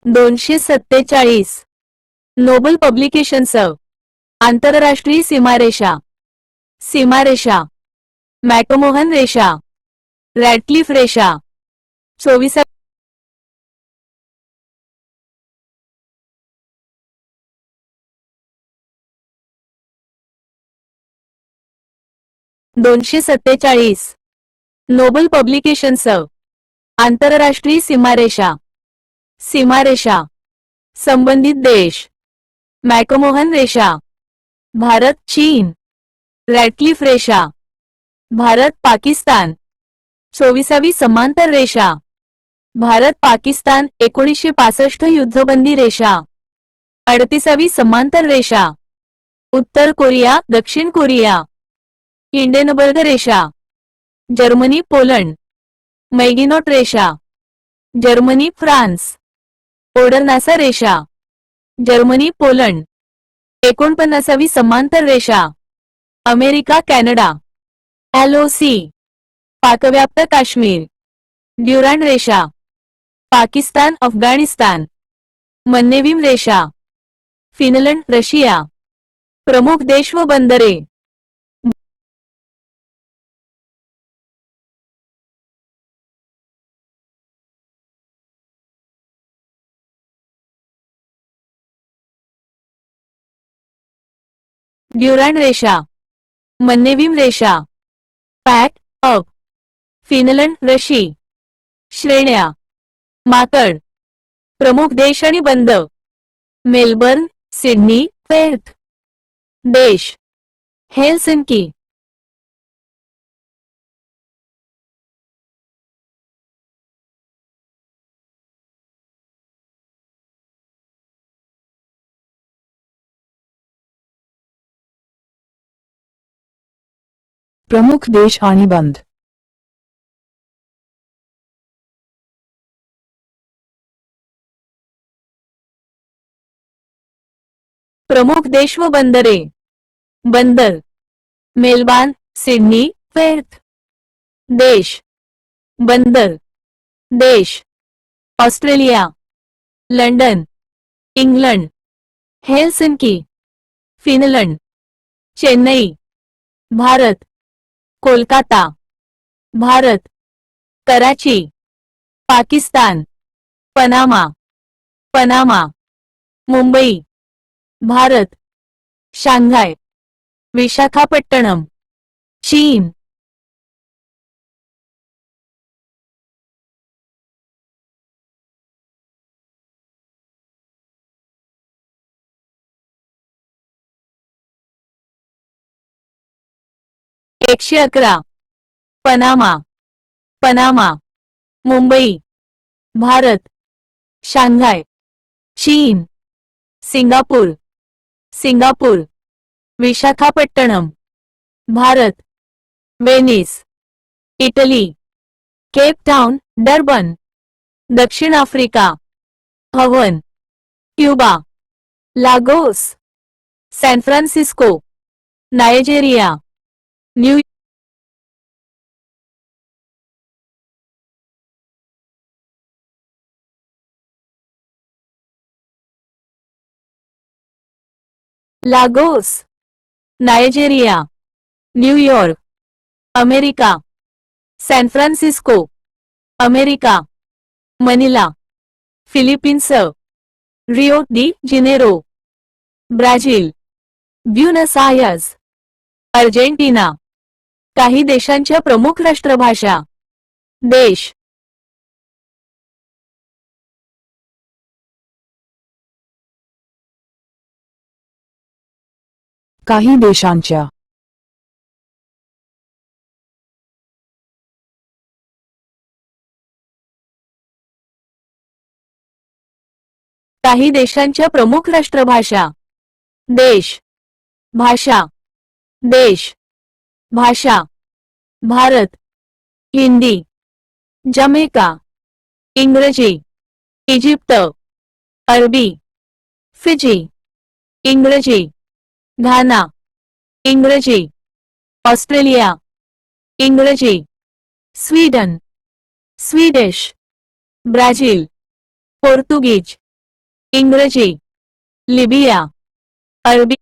247 Nobel publications आंतरराष्ट्रीय सीमारेषा सीमारेषा मॅकमोहन रेषा रॅडक्लिफ रेषा 24 247 नोबल पब्लिकेशन्स आंतरराष्ट्रीय सीमारेषा सीमारेषा संबंधित देश मॅकमोहन रेषा भारत चीन रॅडक्लिफ रेषा भारत पाकिस्तान 24वी समांतर रेषा भारत पाकिस्तान 1965 युद्धबंदी रेषा 38वी समांतर रेषा उत्तर कोरिया दक्षिण कोरिया हिंडेनबर्ग रेषा जर्मनी पोलंड मैगिनोट रेषा जर्मनी फ्रान्स ओडरनासा रेषा जर्मनी पोलंड 49वी समांतर रेषा अमेरिका कॅनडा LOC पाकव्याप्त काश्मीर ड्युरांड रेषा पाकिस्तान अफगाणिस्तान मन्नेविम रेषा फिनलंड रशिया प्रमुख देश व बंदरे ड्युरांड रेषा मन्नेविम रेषा पॅक अप फिनलंड रशी श्रेण्या माकड प्रमुख देश आणि बंद मेलबर्न सिडनी पेर्थ देश हेलसिंकी प्रमुख देश आणि बंद प्रमुख देश व बंदरे बंदर मेलबर्न सिडनी पेर्थ देश बंदर देश Australia London England Helsinki Finland Chennai Bharat Kolkata Bharat Karachi Pakistan Panama Panama Mumbai Bharat Shanghai Visakhapatnam चीन एकशे 11 Panama Panama Mumbai Bharat Shanghai चीन Singapore Singapore Visakhapatnam Bharat Venice Italy Cape Town Durban दक्षिण Africa Havana Cuba Lagos San Francisco Nigeria new Lagos Nigeria New York America San Francisco America Manila Philippines Rio de Janeiro Brazil Buenos Aires Argentina काही देशांच्या प्रमुख राष्ट्रभाषा देश काही देशांच्या काही देशांच्या प्रमुख राष्ट्रभाषा देश भाषा देश भाषा भारत हिंदी जमैका इंग्रजी इजिप्त अरबी फिजी इंग्रजी घाना इंग्रजी ऑस्ट्रेलिया इंग्रजी स्वीडन स्वीडिश ब्राझील पोर्तुगीज इंग्रजी, लिबिया, अरबी,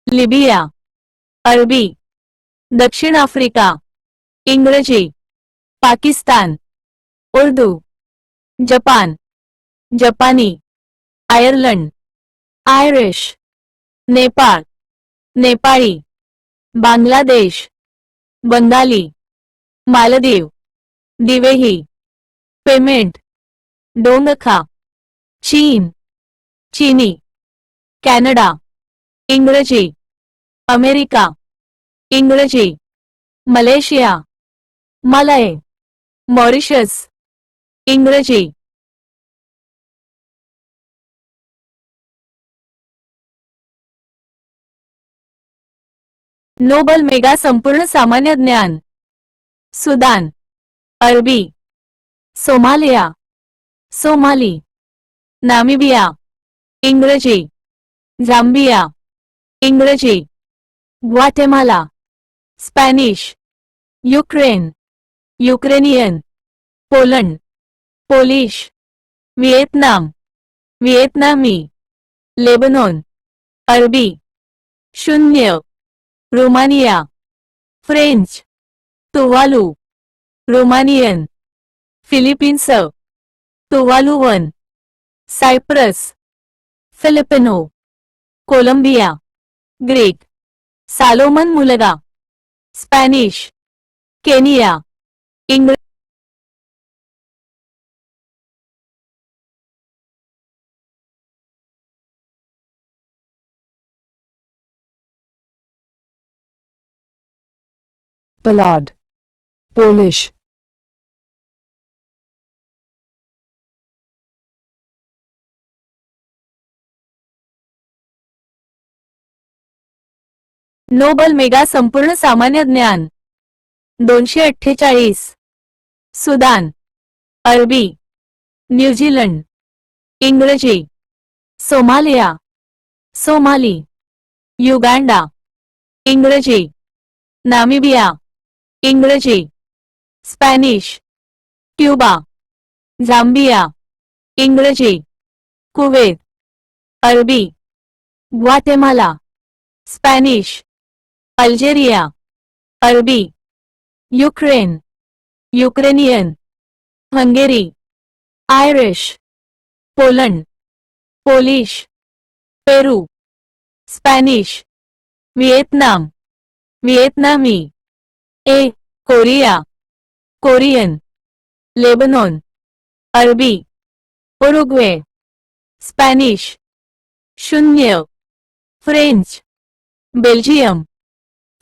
लिबिया, अरबी, दक्षिण आफ्रिका, इंग्रजी, पाकिस्तान, उर्दू, जपान, जपानी, Ireland, Irish, Nepal, Nepali, Bangladesh, Bengali, Maldives, Dhivehi, payment, Dzongkha, चीन, चीनी, कॅनडा, इंग्रजी, अमेरिका, इंग्रजी, मलेशिया, मलय, मॉरिशस, इंग्रजी, नोबल मेगा संपूर्ण सामान्य ज्ञान, सुदान, अरबी, सोमालिया, सोमाली, नामिबिया, इंग्रजी, झांबिया, इंग्रजी, Guatemala, Spanish, Ukraine, Ukrainian, Poland, Polish, Vietnam, व्हिएतनामी, लेबनॉन, अरबी, शून्य, Romania, French, Tuvalu, Romanian, Philippines, Tuvaluan, Cyprus, Filipino, Colombia, Greek, Solomon मुलगा, स्पॅनिश, केनिया, इंग्रजी, Pollard, Polish, नोबल मेगा संपूर्ण सामान्य ज्ञान, 248, सुदान, अरबी, न्यूझीलंड, इंग्रजी, सोमालिया, सोमाली, युगांडा, इंग्रजी, नामिबिया, इंग्रजी, स्पॅनिश, क्युबा, झांबिया, इंग्रजी, कुवेत, अरबी, ग्वाटेमाला, स्पॅनिश, अल्जेरिया, अरबी, Ukraine, Ukrainian, Hungary, Irish, Poland, Polish, Peru, Spanish, Vietnam, व्हिएतनामी, कोरिया, कोरियन, लेबनॉन, अरबी, उरुग्वे, स्पॅनिश, शून्य, French, Belgium,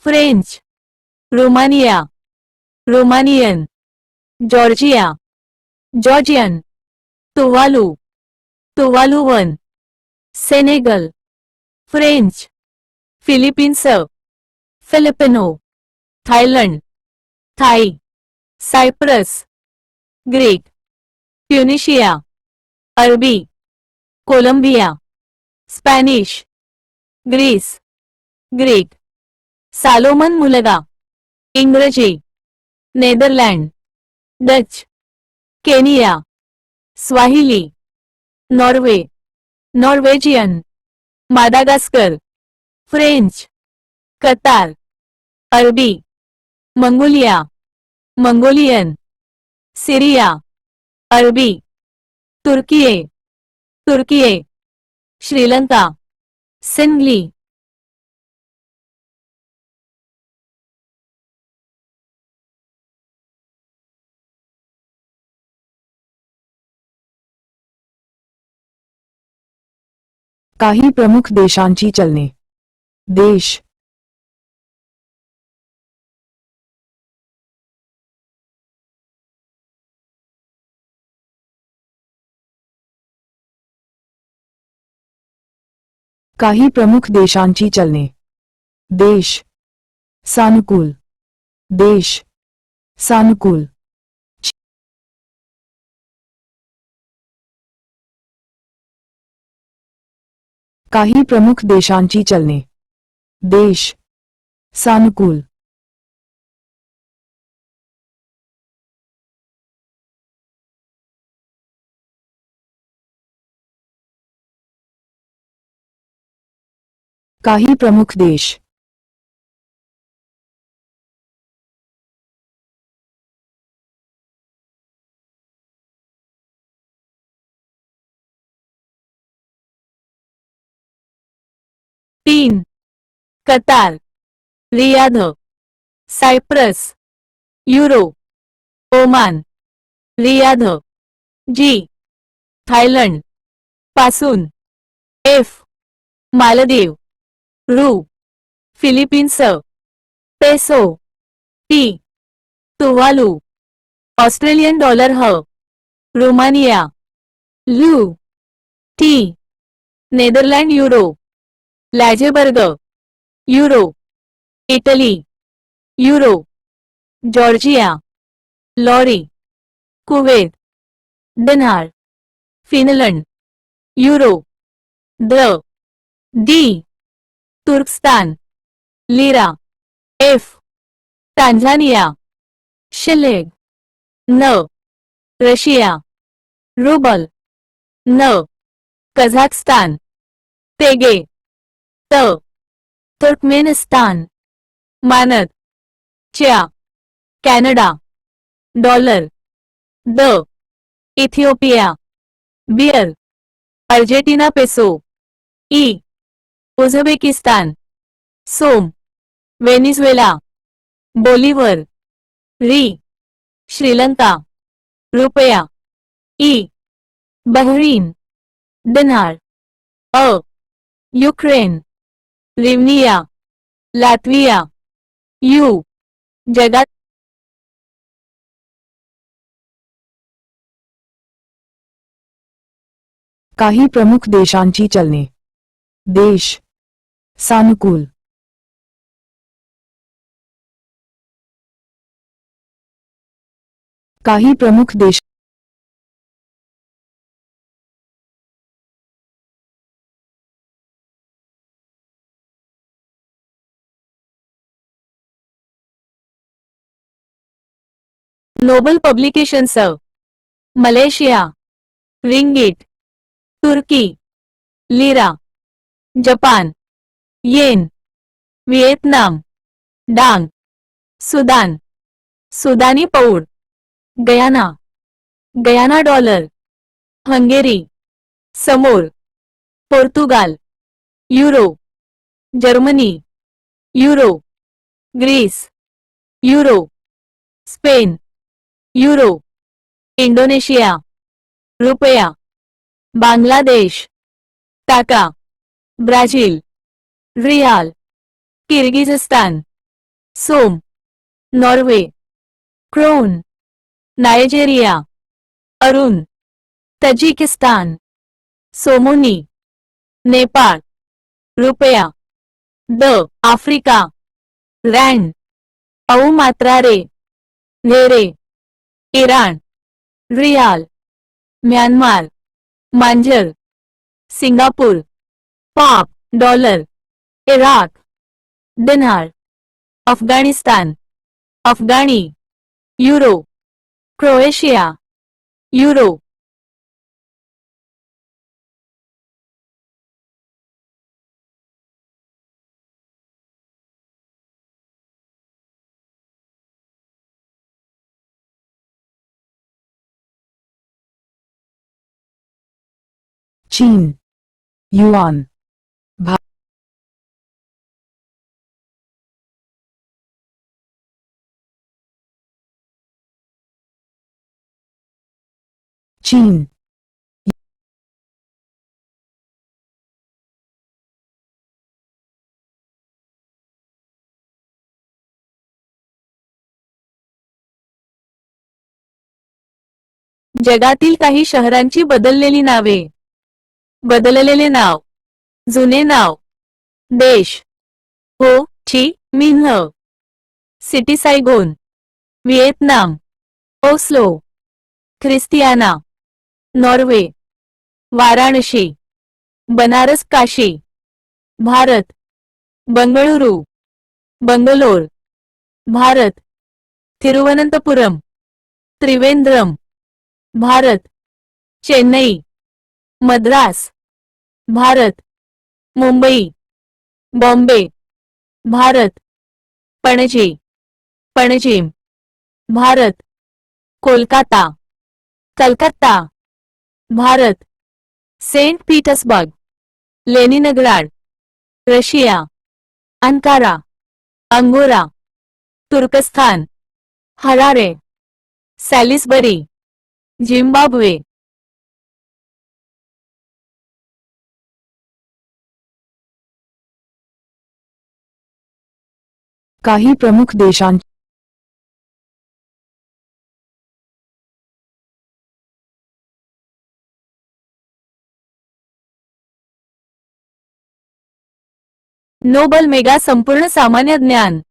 French, Romania, Romanian, Georgia, Georgian, Tuvalu, Tuvaluan, Senegal, French, Philippines, Filipino, Thailand, Thai, Cyprus, Greek, Tunisia, अरबी, Colombia, Spanish, Greece, Greek, Solomon मुलगा, इंग्रजी, Netherlands, Dutch, Kenya, Swahili, Norway, Norwegian, Madagascar, French, Qatar, अरबी, Mongolia, Mongolian, सिरिया, अरबी, तुर्कीये, तुर्कीये, Sri Lanka, singly, काही प्रमुख देशांची चलने. देश, काही प्रमुख देशांची चलने. देश, सानुकूल, देश, सानुकूल. काही प्रमुख देशांची चलने. देश. सानुकूल. काही प्रमुख देश. तीन. Qatar, Riyadh, Cyprus, euro, Oman, Riyadh. जी. थायलंड पासून. एफ. मालदीव, रु. फिलिपिन्स, पेसो, टी. तुवालू, ऑस्ट्रेलियन डॉलर ह. रोमानिया, लू. टी. नेदरलँड युरो, लॅजेबर्ग, euro. Italy, euro. Georgia, lari. Kuwait, dinar. Finland, euro. द्र. डी. तुर्कस्तान, लिरा. एफ. Tanzania, shilling. न. Russia, rouble. न. कझाकस्तान, तेगे. त. तुर्कमेनिस्तान, मानद. च्या. Canada, dollar. द. Ethiopia, birr. Argentina peso. ई. Uzbekistan, som. Venezuela, bolivar. री. श्रीलंका, रुपया. ई. Bahrain, dinar. अ. युक्रेन, लिव्हनिया, लात्विया. यू. जगात काही प्रमुख देशांची चलने. देश. सानुकूल. काही प्रमुख देश. Noble publications, Malaysia, ringgit. Turkey, lira. Japan, yen. Vietnam, dong. Sudan, सुदानी pound. Guyana, Guyana dollar. Hungary, समोर. Portugal, euro. Germany, euro. Greece, euro. Spain, euro. Indonesia, रुपया. Bangladesh, taka. Brazil, real. Kyrgyzstan, som. Norway, krone. Nigeria, अरुण. Tajikistan, somoni. Nepal, रुपया. द. Africa, rand. औ मात्रा रे. नेरे. Iran, rial. म्यानमार, मांजर. सिंगापूर, पाप. Dollar. Iraq, dinar. Afghanistan, afghani. Euro. Croatia, euro. चीन. युआन. भा. चीन. जगातील काही शहरांची बदललेली नावे. बदललेले नाव. जुने नाव. देश. Ho Chi Minh. City Saigon, Vietnam. Oslo, Christiania, Norway. Varanasi, Banaras Kashi, Bharat. Bengaluru, Bangalore, Bharat. Thiruvananthapuram, Trivandrum, Bharat. Chennai, Madras, Bharat. Mumbai, Bombay, Bharat. Panaji, Panjim, Bharat. Kolkata, Calcutta, Bharat. Saint Petersburg, Leningrad, Russia. Ankara, Angora, तुर्कस्तान, हरारे. Salisbury, Zimbabwe. काही प्रमुख देशां नोबल मेगा संपूर्ण सामान्य ज्ञान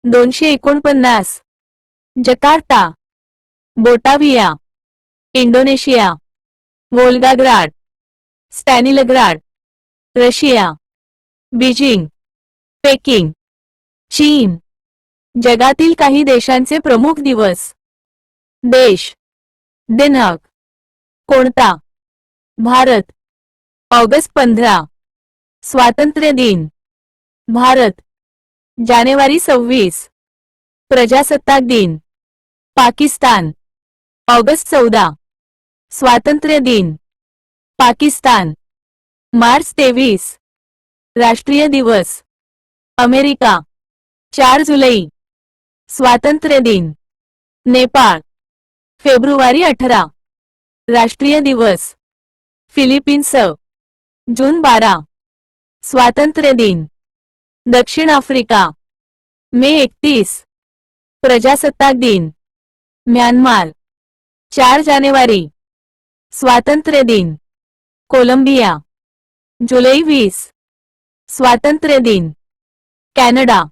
249. Jakarta, Batavia, Indonesia. Volgograd, Stalingrad, Russia. Beijing, Peking, चीन. जगातील काही देशांचे प्रमुख दिवस. देश, दिनांक. कोणता? भारत. ऑगस्ट 15, स्वातंत्र्य दिन, भारत. जानेवारी 26, प्रजासत्ताक दिन, पाकिस्तान. ऑगस्ट 14, स्वातंत्र्य दिन, पाकिस्तान. मार्च 23, राष्ट्रीय दिवस, अमेरिका. 4 जुलै, स्वातंत्र्य दिन, नेपाळ. फेब्रुवारी 18, राष्ट्रीय दिवस, फिलिपिन्स. जून 12, स्वातंत्र्य दिन, दक्षिण आफ्रिका. मे 31, प्रजासत्ताक दिन, म्यानमार. 4 जानेवारी, स्वातंत्र्य दिन, कोलंबिया. जुलै 20, स्वातंत्र्य दिन, कॅनडा.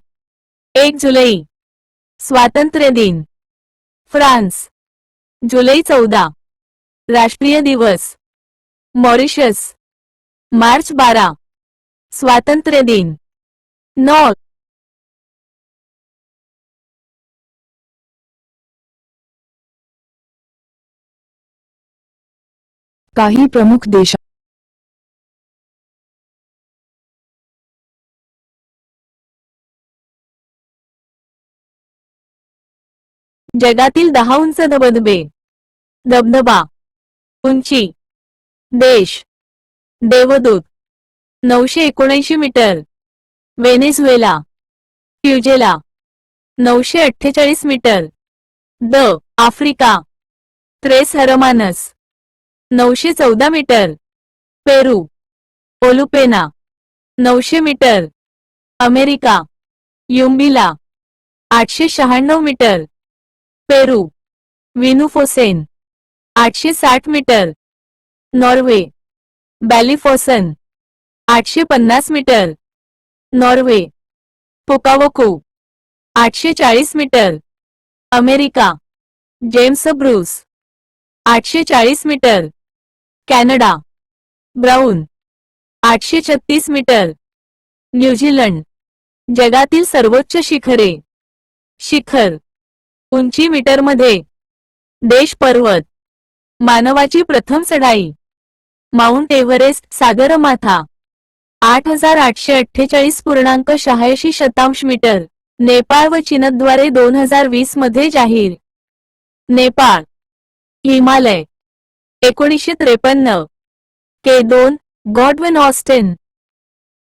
1 जुलै, स्वातंत्र्य दिन, फ्रान्स. जुलै 14, राष्ट्रीय दिवस, मॉरिशस. मार्च 12, स्वातंत्र्य दिन, नॉर्थ. काही प्रमुख देश जगातील 10 उंच धबधबे. धबधबा. उंची. देश, देवदूत, 979 मीटर. व्हेनेझुएला. फ्युजेला, 948 मीटर. द. Africa. Tres Hermanas, 914 metre. Peru. Olupena, 900 metre. America. Yumbilla, 896 metre. Peru. Vinnufossen, 860 metre. Norway. Balaifossen, 850 metre. Norway. Puukaoku, 840 metre. America. James Bruce, 840 metre. Canada. Browne, 836 metre. New Zealand. जगातील सर्वोच्च शिखरे. शिखर. उंची मीटरमध्ये. देश, पर्वत. मानवाची प्रथम चढाई. Mount Everest. Sagarmatha, 8848.86 metre. Nepal व चीनद्वारे 2020 मध्ये जाहीर. Nepal. Himalaya, 1953. K two, Godwin Austen,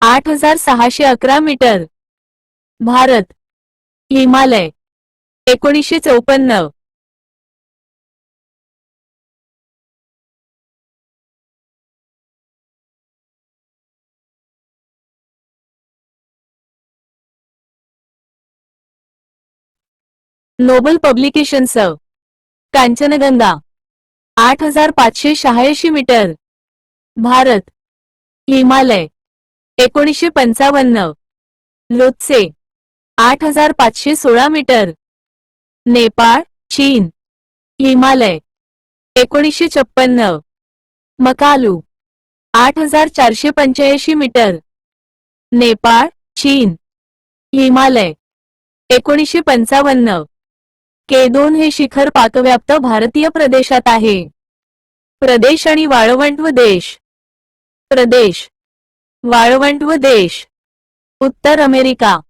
8611 metre. Bharat. Himalaya, 1954. Noble publications. Kanchenjunga, 8586 metre. Bharat. Himalaya, 1955. Lhotse, 8516 metre. Nepal, चीन. हिमालय, 1956. मकालू, 8485 मीटर. नेपाळ, चीन. हिमालय 1955. K2 हे शिखर पाकव्याप्त भारतीय प्रदेशात आहे. प्रदेश आणि वाळवंट व देश. प्रदेश, वाळवंट व देश. उत्तर अमेरिका,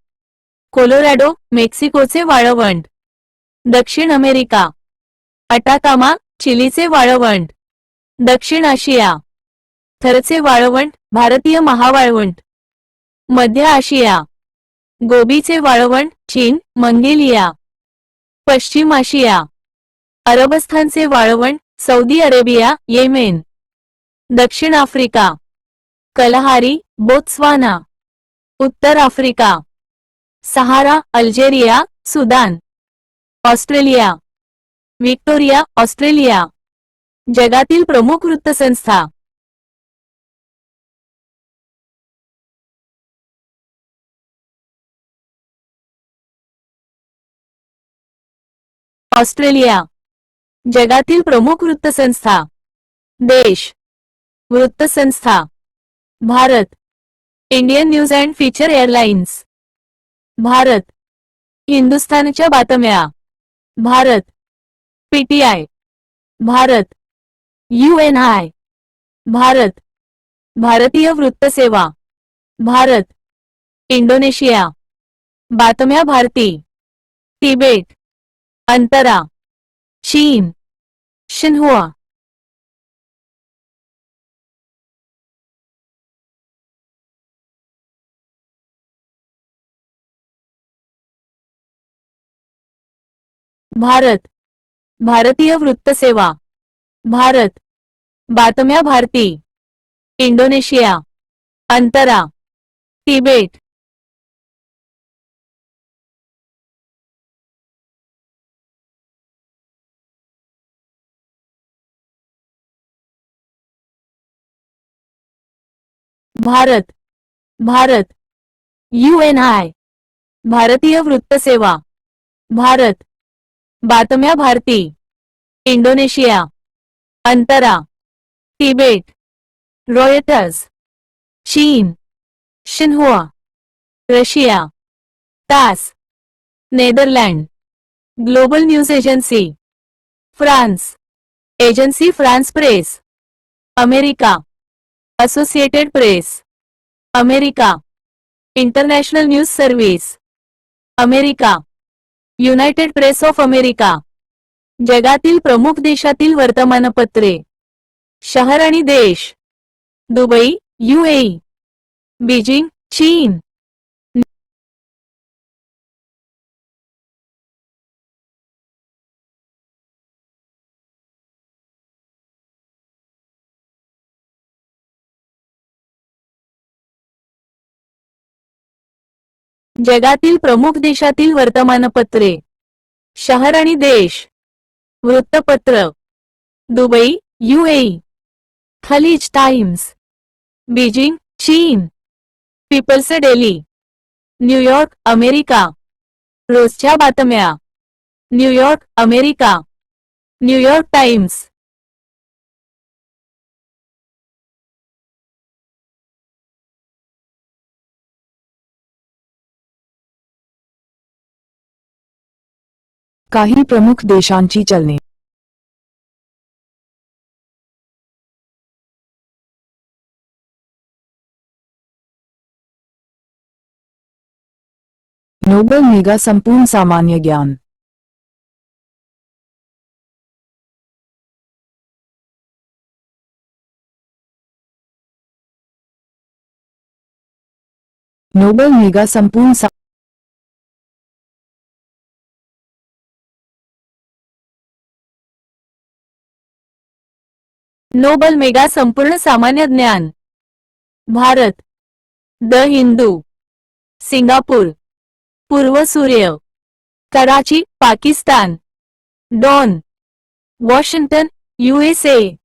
कोलोरॅडो, मेक्सिकोचे वाळवंट. दक्षिण अमेरिका, अटाकामा, चिलीचे वाळवंट. दक्षिण आशिया, थरचे वाळवंट, भारतीय महावाळवंट. मध्य आशिया, गोबीचे वाळवंट, चीन, मंगोलिया. पश्चिम आशिया, अरबस्थानचे वाळवंट, सौदी अरेबिया, येमेन. दक्षिण आफ्रिका, कलहारी, बोत्स्वाना. उत्तर Africa, Sahara, Algeria, Sudan. Australia, Victoria, Australia. जगातील प्रमुख वृत्तसंस्था. ऑस्ट्रेलिया. जगातील प्रमुख वृत्तसंस्था. देश, वृत्तसंस्था. Bharat, Indian news and feature airlines. Bharat, हिंदुस्थानच्या बातम्या. भारत, पीटीआय. भारत, UNI. भारत, भारतीय वृत्तसेवा. भारत, इंडोनेशिया. बातम्या भारती. तिबेट, अंतरा. चीन, शिन्हुआ. भारत, भारतीय वृत्तसेवा. भारत, बातम्या भारती. इंडोनेशिया, अंतरा. तिबेट. भारत, भारत, UNI. भारतीय वृत्तसेवा. भारत, बातम्या भारती. इंडोनेशिया, अंतरा. तिबेट. रॉयटर्स. चीन, शिन्हुआ. रशिया, तास. Netherland, global news agency. France, agency France press. America, associated press. America, international news service. America, United press of America. जगातील प्रमुख देशातील वर्तमानपत्रे. शहर आणि देश. Dubai, UAE. बीजिंग, चीन. जगातील प्रमुख देशातील वर्तमानपत्रे. शहर आणि देश. वृत्तपत्र. Dubai, UAE. Khaleej Times. Beijing, चीन. People's Daily. New York, America. रोजच्या बातम्या. New York, America. New York Times. काही प्रमुख देशांची चलने. नोबल मेगा संपूर्ण सामान्य ज्ञान. नोबल मेगा संपूर्ण नोबल मेगा संपूर्ण सामान्य ज्ञान. भारत, द हिंदू. सिंगापूर, पूर्व सूर्य. Karachi, Pakistan. Dawn, Washington, USA.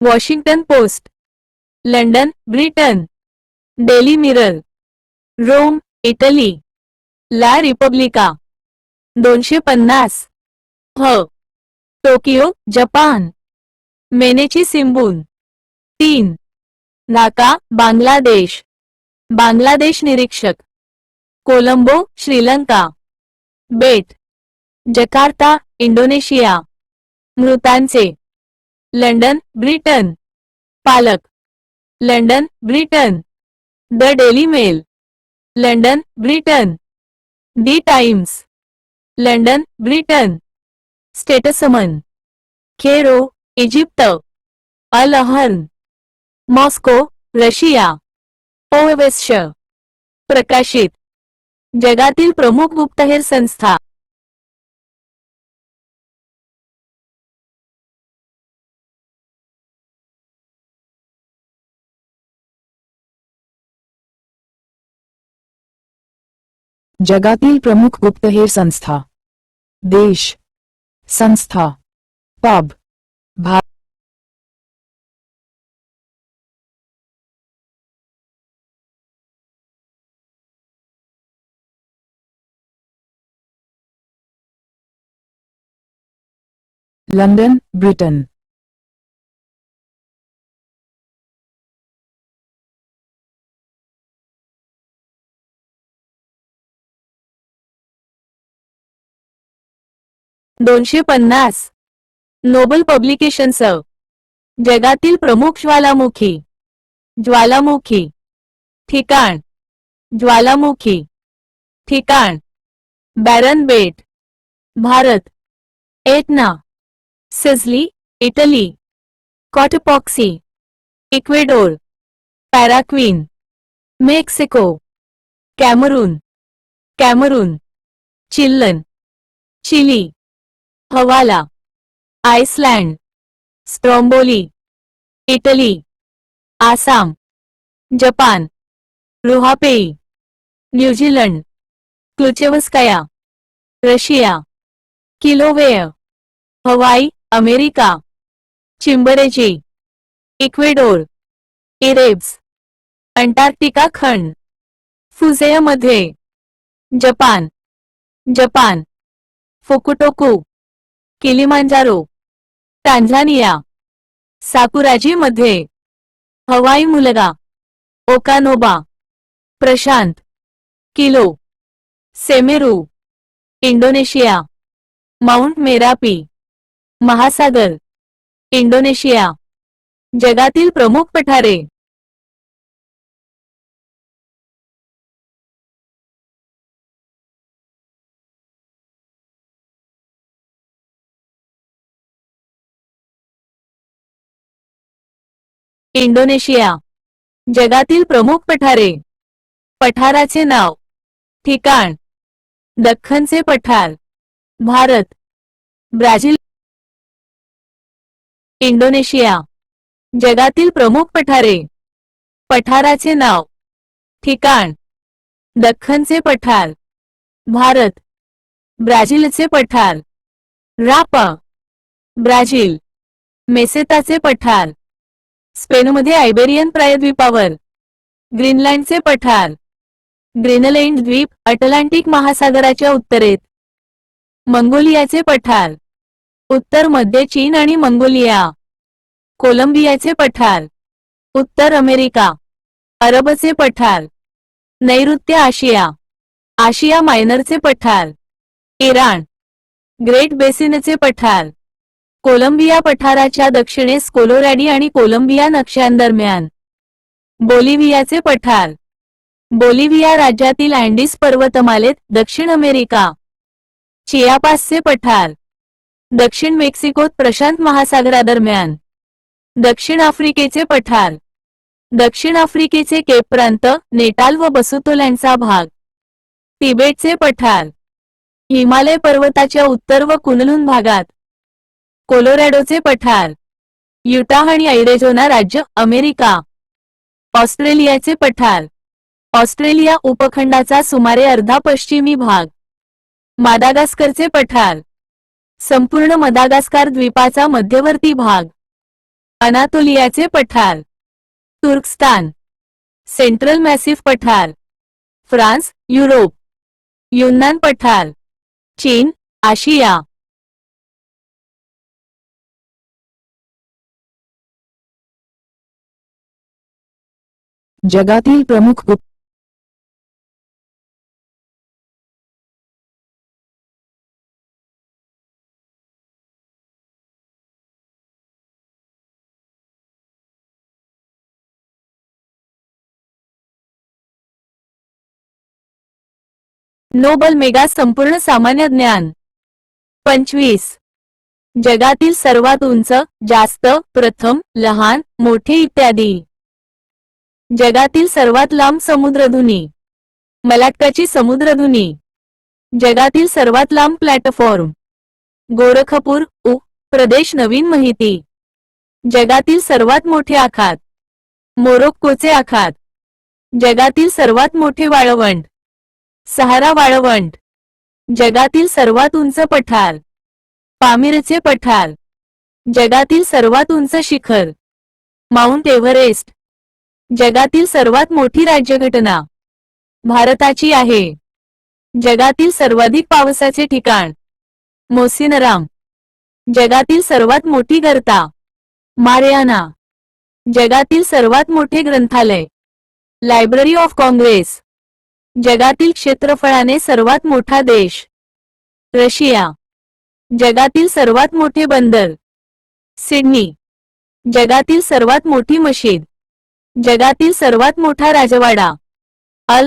Washington Post, London, Britain. Daily Mirror, Rome, Italy. La Repubblica. 250. Tokyo, Japan. Mainichi Shimbun. 3. Dhaka Bangladesh, Bangladesh निरीक्षक. कोलंबो श्रीलंका. बेट जकार्ता इंडोनेशिया. मृतांचे लंडन ब्रिटन. पालक London Britain. The Daily Mail London Britain. The Times London Britain. Statesman Cairo Egypt. Al Ahram Moscow Russia. ओवेस्य प्रकाशित जगातील प्रमुख गुप्तहेर संस्था. जगातील प्रमुख गुप्तहेर संस्था. देश संस्था. पब भा लंडन ब्रिटन. दोनशे 250 नोबल पब्लिकेशन्स. जगातील प्रमुख ज्वालामुखी. ज्वालामुखी ठिकाण. ज्वालामुखी ठिकाण. बॅरन बेट Bharat. Etna Sicily Italy. Cotopaxi Ecuador. पॅराक्वीन Mexico. Cameroon Cameroon. Chillan Chile. हवाला Iceland. Stromboli Italy. Asama Japan. Ruapehu New Zealand. Klyuchevskaya Russia. Kilauea Hawaii America. Chimborazo Ecuador. Erebus Antarctica खंड. फुजेयमध्ये Japan. Japan. Fukutoku Kilimanjaro. Tanzania. साकुराजी मध्ये Hawaii मुलगा. ओकानोबा प्रशांत. किलो सेमेरू इंडोनेशिया. माउंट मेरापी महासागर इंडोनेशिया. जगातील प्रमुख पठारे. इंडोनेशिया. जगातील प्रमुख पठारे. पठाराचे नाव. ठिकाण दख्खनचे पठार. भारत. ब्राझील. इंडोनेशिया. जगातील प्रमुख पठारे. पठाराचे नाव. ठिकाण दख्खनचे पठार. भारत. ब्राझीलचे पठार. रापा ब्राझील. मेसेताचे पठार. स्पेनमध्ये आयबेरियन प्रायद्वीपावर. ग्रीनलँडचे पठार. ग्रीनलँड द्वीप अटलांटिक महासागराच्या उत्तरेत. मंगोलियाचे पठार. उत्तर मध्य चीन आणि मंगोलिया. कोलंबियाचे पठार. उत्तर अमेरिका. अरबचे पठार. नैऋत्य आशिया. आशिया मायनरचे पठार. इराण. ग्रेट बेसिनचे पठार. कोलंबिया पठाराच्या दक्षिणेस कोलोरॅडो आणि कोलंबिया नक्षांदरम्यान. बोलिव्हियाचे पठार. बोलिव्हिया राज्यातील अँडीज पर्वतमालेत दक्षिण अमेरिका. चियापासचे पठार. दक्षिण मेक्सिकोत प्रशांत महासागरादरम्यान. दक्षिण आफ्रिकेचे पठार. दक्षिण आफ्रिकेचे केप प्रांत नेटाल व बसुतोलँडचा भाग. तिबेटचे पठार. हिमालय पर्वताच्या उत्तर व कुनलून भागात. कोलोरॅडोचे पठार. युटाह आणि ऐरेझोना राज्य अमेरिका. ऑस्ट्रेलियाचे पठार. ऑस्ट्रेलिया उपखंडाचा सुमारे अर्धा पश्चिमी भाग. मादागास्करचे पठार. संपूर्ण मदागास्कार द्वीपाचा मध्यवर्ती भाग. अनातोलियाचे पठार. तुर्कस्तान. सेंट्रल मॅसिफ पठार. France Europe. युन्नान पठार. चीन आशिया. जगातील प्रमुख गुप्त नोबल मेगा संपूर्ण सामान्य ज्ञान 25 जगातील सर्वात उंच, जास्त, प्रथम, लहान, मोठे इत्यादी. जगातील सर्वात लांब समुद्रधुनी मलाक्काची समुद्रधुनी. जगातील सर्वात लांब प्लॅटफॉर्म गोरखपूर प्रदेश. नवीन माहिती. जगातील सर्वात मोठे आखात मोरोक्कोचे आखात. जगातील सर्वात मोठे वाळवंट सहारा वाळवंट. जगातील सर्वात उंच पठार पामीरचे पठार. जगातील सर्वात उंच शिखर माउंट एव्हरेस्ट. जगातील सर्वात मोठी राज्यघटना भारताची आहे. जगातील सर्वाधिक पावसाचे ठिकाण मोसिनराम. जगातील सर्वात मोठी गर्ता मारियाना. जगातील सर्वात मोठे ग्रंथालय लायब्ररी ऑफ काँग्रेस. जगातील क्षेत्रफळाने सर्वात मोठा देश रशिया. जगातील सर्वात मोठे बंदर सिडनी. जगातील सर्वात मोठी मशीद जगातील सर्वात मोठा राजवाडा अल.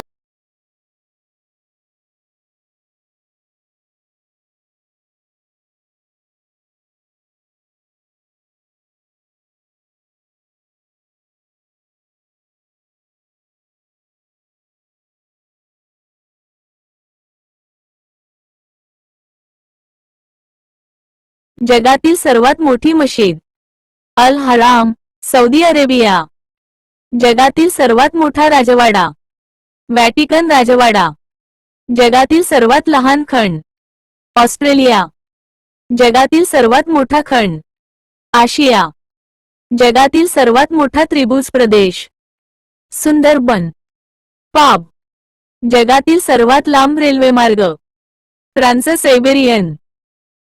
जगातील सर्वात मोठी मशीद अल हराम सौदी अरेबिया. जगातील सर्वात मोठा राजवाडा व्हॅटिकन राजवाडा. जगातील सर्वात लहान खंड ऑस्ट्रेलिया. जगातील सर्वात मोठा खंड आशिया. जगातील सर्वात मोठा त्रिभुज प्रदेश सुंदरबन पाब. जगातील सर्वात लांब रेल्वेमार्ग ट्रान्स सायबेरियन.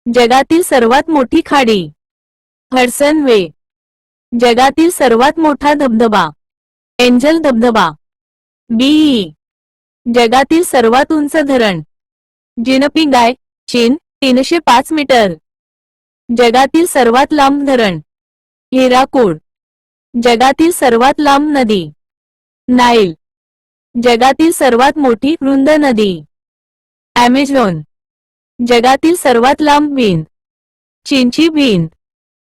जगातील सर्वात मोठी खाडी हडसन वे. जगातील सर्वात मोठा धबधबा एंजल धबधबा बीई. जगातील सर्वात उंच धरण जिनपिंगाय चीन 305 मीटर. जगातील सर्वात लांब धरण हिराकूड. जगातील सर्वात लांब नदी नाईल. जगातील सर्वात मोठी रुंद नदी ॲमेझॉन. जगातील सर्वात लांब भिंत चीनची भिंत.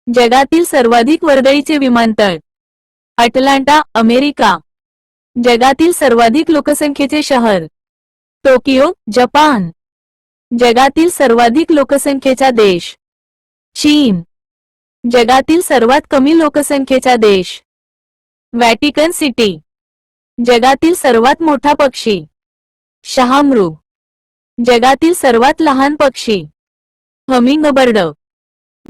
जगातील सर्वाधिक वर्दळीचे विमानतळ अटलांटा अमेरिका. जगातील सर्वाधिक लोकसंख्येचे शहर टोकियो जपान. जगातील सर्वाधिक लोकसंख्येचा देश चीन. जगातील सर्वात कमी लोकसंख्येचा देश व्हॅटिकन सिटी. जगातील सर्वात मोठा पक्षी शहामृग. जगातील सर्वात लहान पक्षी हमिंगबर्ड.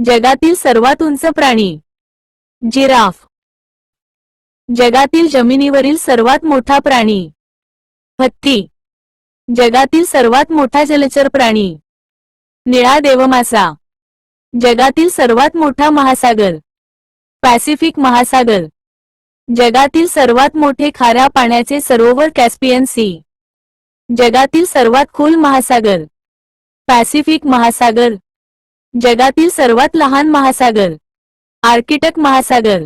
जगातील सर्वात उंच प्राणी जिराफ. जगातील जमिनीवरील सर्वात मोठा प्राणी हत्ती. जगातील सर्वात मोठा जलचर प्राणी निळा देवमासा. जगातील सर्वात मोठा महासागर पॅसिफिक महासागर. जगातील सर्वात मोठे खाऱ्या पाण्याचे सरोवर कॅस्पियन सी. जगातील सर्वात खोल महासागर पॅसिफिक महासागर. जगातील सर्वात लहान महासागर आर्किटिक महासागर.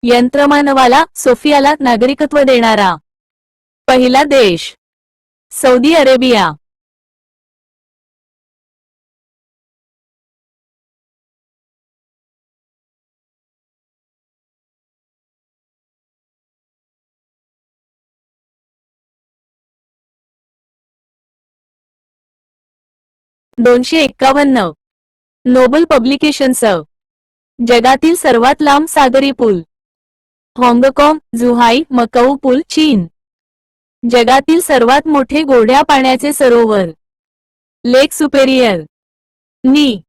यंत्रमानवाला सोफियाला नागरिकत्व देणारा पहिला देश सौदी अरेबिया. दोनशे 251 नोबल पब्लिकेशन्स. जगातील सर्वात लांब सागरी पूल हाँगकाँग जुहाई मकाऊ पूल चीन. जगातील सर्वात मोठे गोड्या पाण्याचे सरोवर लेक सुपेरियर नी.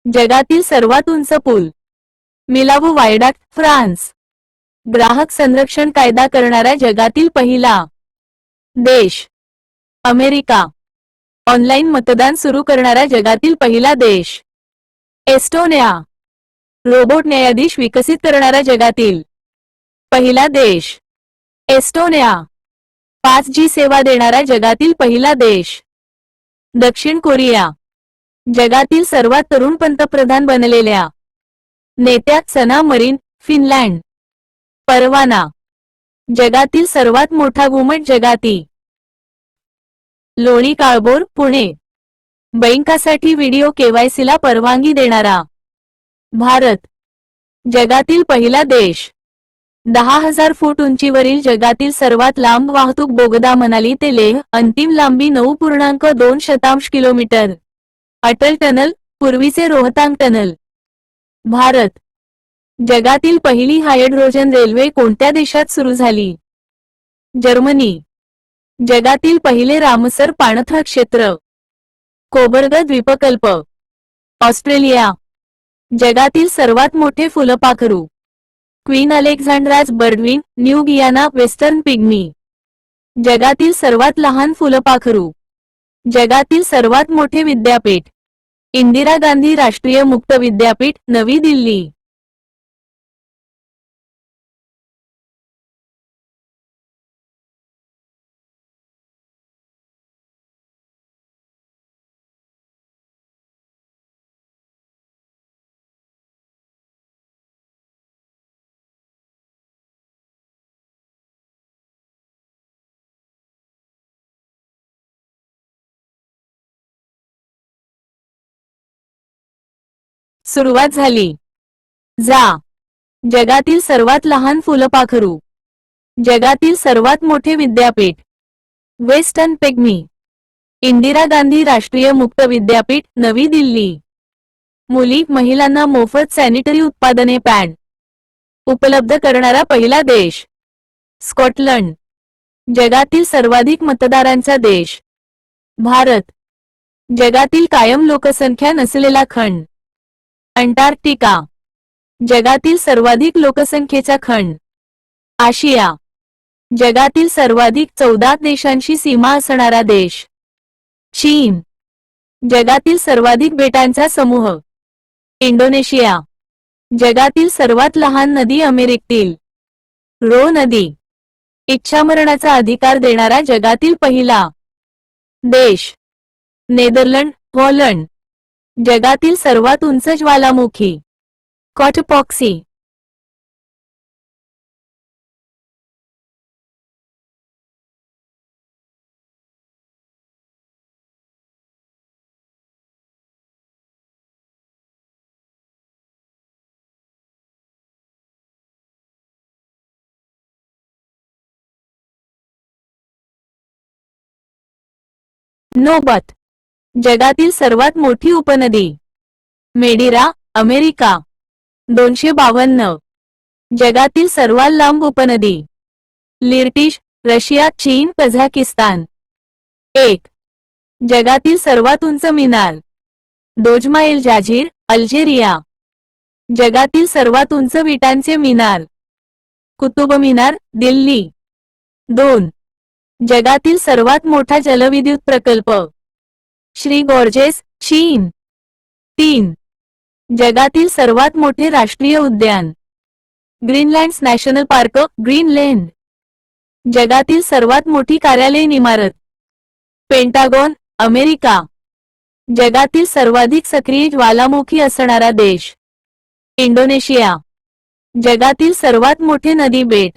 जगातील सर्वात उंच पूल मिलावो वायडाक्ट फ्रान्स. ग्राहक संरक्षण कायदा करणारा जगातील पहिला देश अमेरिका. ऑनलाईन मतदान सुरू करणारा जगातील पहिला देश एस्टोनिया. रोबोट न्यायाधीश विकसित करणारा जगातील पहिला देश एस्टोनिया 5G सेवा देणारा जगातील पहिला देश. दक्षिण कोरिया जगातील सर्वात तरुण पंतप्रधान बनलेल्या नेत्या सना मरीन, फिनलँड. परवाना जगातील सर्वात मोठा घुमट जगाती. लोणी काळभोर, पुणे. बँकासाठी व्हिडिओ केवायसीला परवानगी देणारा भारत. जगातील पहिला देश. 10,000 फूट उंचीवरील जगातील सर्वात लांब वाहतूक बोगदा मनाली ते लेह, अंतिम लांबी 9.2 किलोमीटर. अटल टनल, पूर्वीचे रोहतांग टनल. भारत. जगातील पहिली हायड्रोजन रेल्वे कोणत्या देशात सुरू झाली? जर्मनी. जगातील पहिले रामसर पाणथळ क्षेत्र. कोबर्ग द्वीपकल्प. ऑस्ट्रेलिया. जगातील सर्वात मोठे फुलपाखरू. क्वीन अलेक्झांड्राज बर्डविन, न्यू गियाना, वेस्टर्न पिग्मी. जगातील सर्वात लहान फुलपाखरू. जगातील सर्वात मोठे विद्यापीठ. इंदिरा गांधी राष्ट्रीय मुक्त विद्यापीठ, नवी दिल्ली. सुरुवात झाली. जा. जगातील सर्वात लहान फुलपाखरू. जगातील सर्वात मोठे विद्यापीठ. Western pygmy. इंदिरा गांधी राष्ट्रीय मुक्त विद्यापीठ, नवी दिल्ली. मुली, महिलांना मोफत सॅनिटरी उत्पादने पॅड उपलब्ध करणारा पहिला देश. स्कॉटलंड. जगातील सर्वाधिक मतदारांचा देश. भारत. जगातील कायम लोकसंख्या नसलेला खंड. अंटार्क्टिका. जगातील सर्वाधिक लोकसंख्येचा खंड. आशिया. जगातील सर्वाधिक 14 देशांशी सीमा असणारा देश. चीन. जगातील सर्वाधिक बेटांचा समूह. इंडोनेशिया. जगातील सर्वात लहान नदी अमेरिकेतील रो नदी. इच्छामरणाचा अधिकार देणारा जगातील पहिला देश. Netherlands, Holland. जगातील सर्वात उंच ज्वालामुखी. कॉटपॉक्सी. नोबत. जगातील सर्वात मोठी उपनदी. मेडिरा, अमेरिका. 252. जगातील सर्वात लांब उपनदी. लिर्टिश, रशिया, चीन, कझाकिस्तान. 1. जगातील सर्वात उंच मिनार. दोजमा-एल जाझीर, अल्जेरिया. जगातील सर्वात उंच विटांचे मिनार. कुतुब मिनार, दिल्ली. 2. जगातील सर्वात मोठा जलविद्युत प्रकल्प. श्री गॉर्जेस, चीन. 3. जगातील सर्वात मोठे राष्ट्रीय उद्यान. ग्रीनलँड्स नॅशनल पार्क, ग्रीनलँड. जगातील सर्वात मोठी कार्यालयीन इमारत. Pentagon, America. जगातील सर्वाधिक सक्रिय ज्वालामुखी असणारा देश. इंडोनेशिया. जगातील सर्वात मोठे नदी बेट.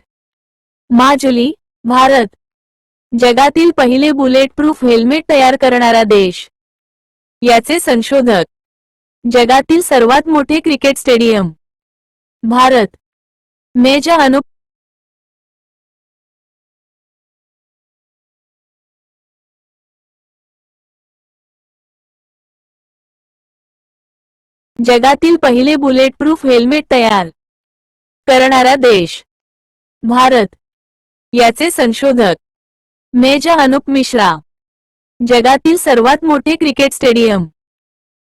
माजुली, भारत. जगातील पहिले बुलेट प्रूफ हेल्मेट तयार करणारा देश. याचे संशोधक. जगातील सर्वात मोठे क्रिकेट स्टेडियम. भारत. मेजर अनु जगातील पहिले बुलेट प्रूफ हेल्मेट तयार करणारा देश. भारत. याचे संशोधक. मेजर अनुप मिश्रा. जगातील सर्वात मोठे cricket stadium.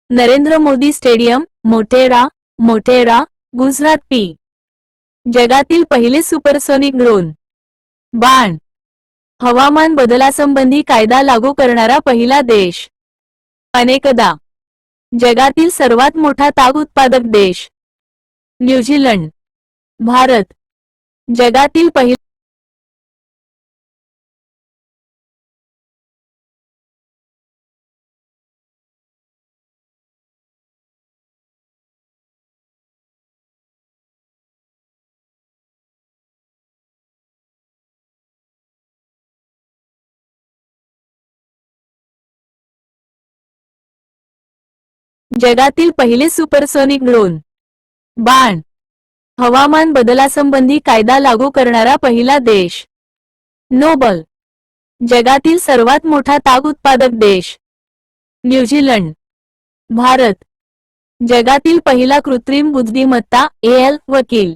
Narendra Modi stadium, Motera, Gujarat. P. जगातील पहिले सुपरसोनिक ड्रोन. बाण. हवामान बदलासंबंधी कायदा लागू करणारा पहिला देश. अनेकदा. जगातील सर्वात मोठा ताग उत्पादक देश. न्यूझीलंड. भारत. जगातील पहिले जगातील पहिले सुपरसोनिक ड्रोन. बाण. हवामान बदलासंबंधी कायदा लागू करणारा पहिला देश. नोबल. जगातील सर्वात मोठा ताग उत्पादक देश. न्यूझीलंड. भारत. जगातील पहिला कृत्रिम बुद्धिमत्ता एआय वकील.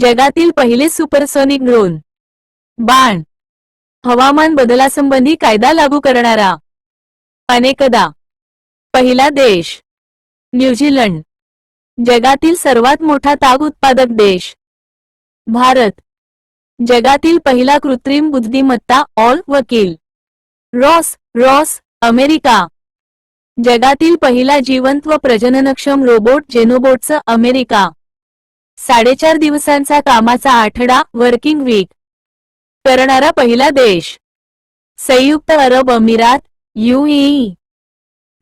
जगातील पहिले सुपरसोनिक ड्रोन. बाण. हवामान बदलासंबंधी कायदा लागू करणारा. अनेकदा. पहिला देश. न्यूझीलंड. जगातील सर्वात मोठा ताग उत्पादक देश. भारत. जगातील पहिला कृत्रिम बुद्धिमत्ता ऑल वकील. Ross America. जगातील पहिला जिवंत व प्रजननक्षम रोबोट जेनोबोटचं अमेरिका. 4.5 दिवसांचा कामाचा आठवडा वर्किंग वीक करणारा पहिला देश. संयुक्त अरब अमिरात UAE.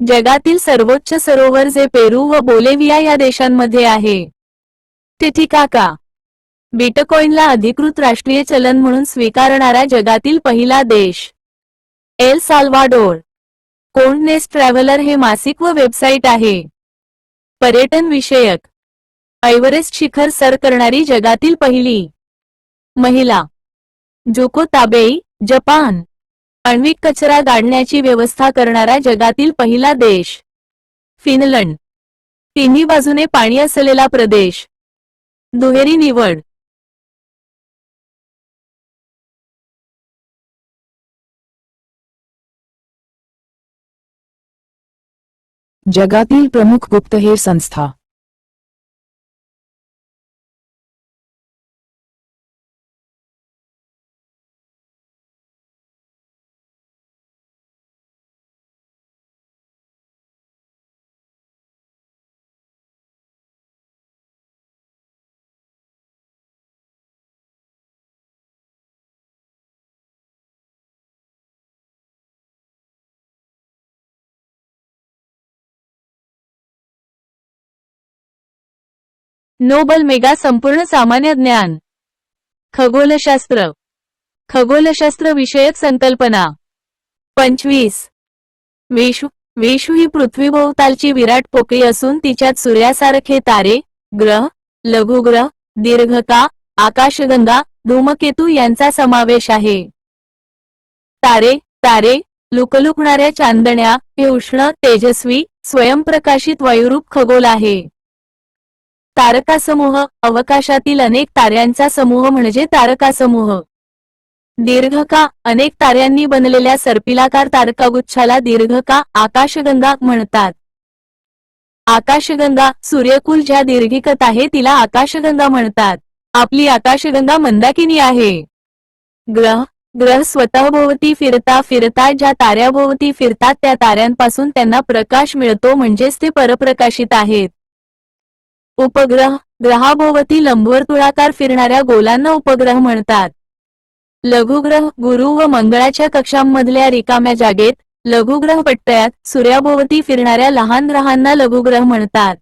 जगातील सर्वोच्च सरोवर जे पेरू व बोलिव्हिया या देशांमध्ये आहे. टिटिकाका. बिटकॉइनला अधिकृत राष्ट्रीय चलन म्हणून स्वीकारणारा जगातील पहिला देश. El Salvador. कोंडनेस ट्रॅव्हलर हे मासिक व वेबसाईट आहे. पर्यटन विषयक. एव्हरेस्ट शिखर सर करणारी जगातील पहिली महिला. Dzukou Tabei Japan. आण्विक कचरा गाडण्याची व्यवस्था करणारा जगातील पहिला देश. फिनलंड. तिन्ही बाजूने पाणी असलेला प्रदेश. दुहेरी निवड. जगातील प्रमुख गुप्तहेर संस्था. नोबल मेगा संपूर्ण सामान्य ज्ञान. खगोलशास्त्र. खगोलशास्त्र विषयक संकल्पना. 25. विश्व ही पृथ्वीभोवतालची विराट पोकळी असून तिच्यात सूर्यासारखे तारे, ग्रह, लघुग्रह, दीर्घका, आकाशगंगा, धूमकेतू यांचा समावेश आहे. तारे लुकलुकणाऱ्या चांदण्या हे उष्ण, तेजस्वी, स्वयंप्रकाशित वायुरूप खगोल आहे. तारकासमूह अवकाशातील अनेक ताऱ्यांचा समूह म्हणजे तारकासमूह. दीर्घका अनेक ताऱ्यांनी बनलेल्या सर्पिलाकार तारकागुच्छाला दीर्घका आकाशगंगा म्हणतात. आकाशगंगा सूर्यकुल ज्या दीर्घिकत आहे तिला आकाशगंगा म्हणतात. आपली आकाशगंगा मंदाकिनी आहे. ग्रह स्वतःभोवती फिरता ज्या ताऱ्याभोवती फिरतात त्या ताऱ्यांपासून त्यांना प्रकाश मिळतो म्हणजेच ते परप्रकाशित आहेत. उपग्रह ग्रहाभोवती लंबवर्तुळाकार फिरणाऱ्या गोलांना उपग्रह म्हणतात. लघुग्रह गुरु व मंगळाच्या कक्षांमधल्या रिकाम्या जागेत लघुग्रह पट्ट्यात सूर्याभोवती फिरणाऱ्या लहान ग्रहांना लघुग्रह म्हणतात.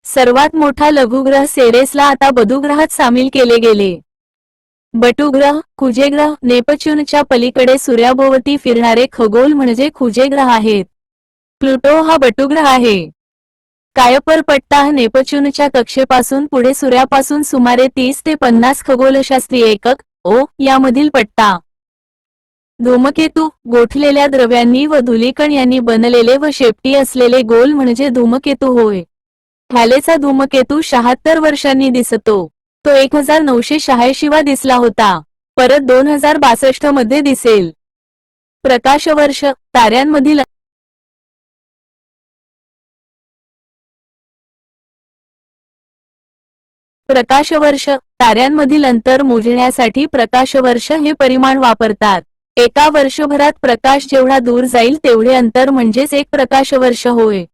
सर्वात मोठा लघुग्रह सेरेसला आता बधुग्रहात सामील केले गेले. बटुग्रह कुजेग्रह नेपच्यूनच्या पलीकडे सूर्याभोवती फिरणारे खगोल म्हणजे कुजेग्रह आहेत. प्लुटो हा बटुग्रह आहे. कायपर पट्टा हा नेपच्यूनच्या कक्षेपासून पुढे सूर्यापासून सुमारे 30 ते 50 खगोलशास्त्रीय एकक यामधील पट्टा. धूमकेतू गोठलेल्या द्रव्यांनी व धुलीकण यांनी बनलेले व शेपटी असलेले गोल म्हणजे धूमकेतू होय. हॅलेचा धूमकेतू 76 वर्षांनी दिसतो. तो 1986 वा दिसला होता. परत 2062 मध्ये दिसेल. प्रकाशवर्ष ताऱ्यांमधील प्रकाशवर्ष ताऱ्यांमधील अंतर मोजण्यासाठी प्रकाशवर्ष हे परिमाण वापरतात. एका वर्षभरात प्रकाश जेवढा दूर जाईल तेवढे अंतर म्हणजेच एक प्रकाशवर्ष होय.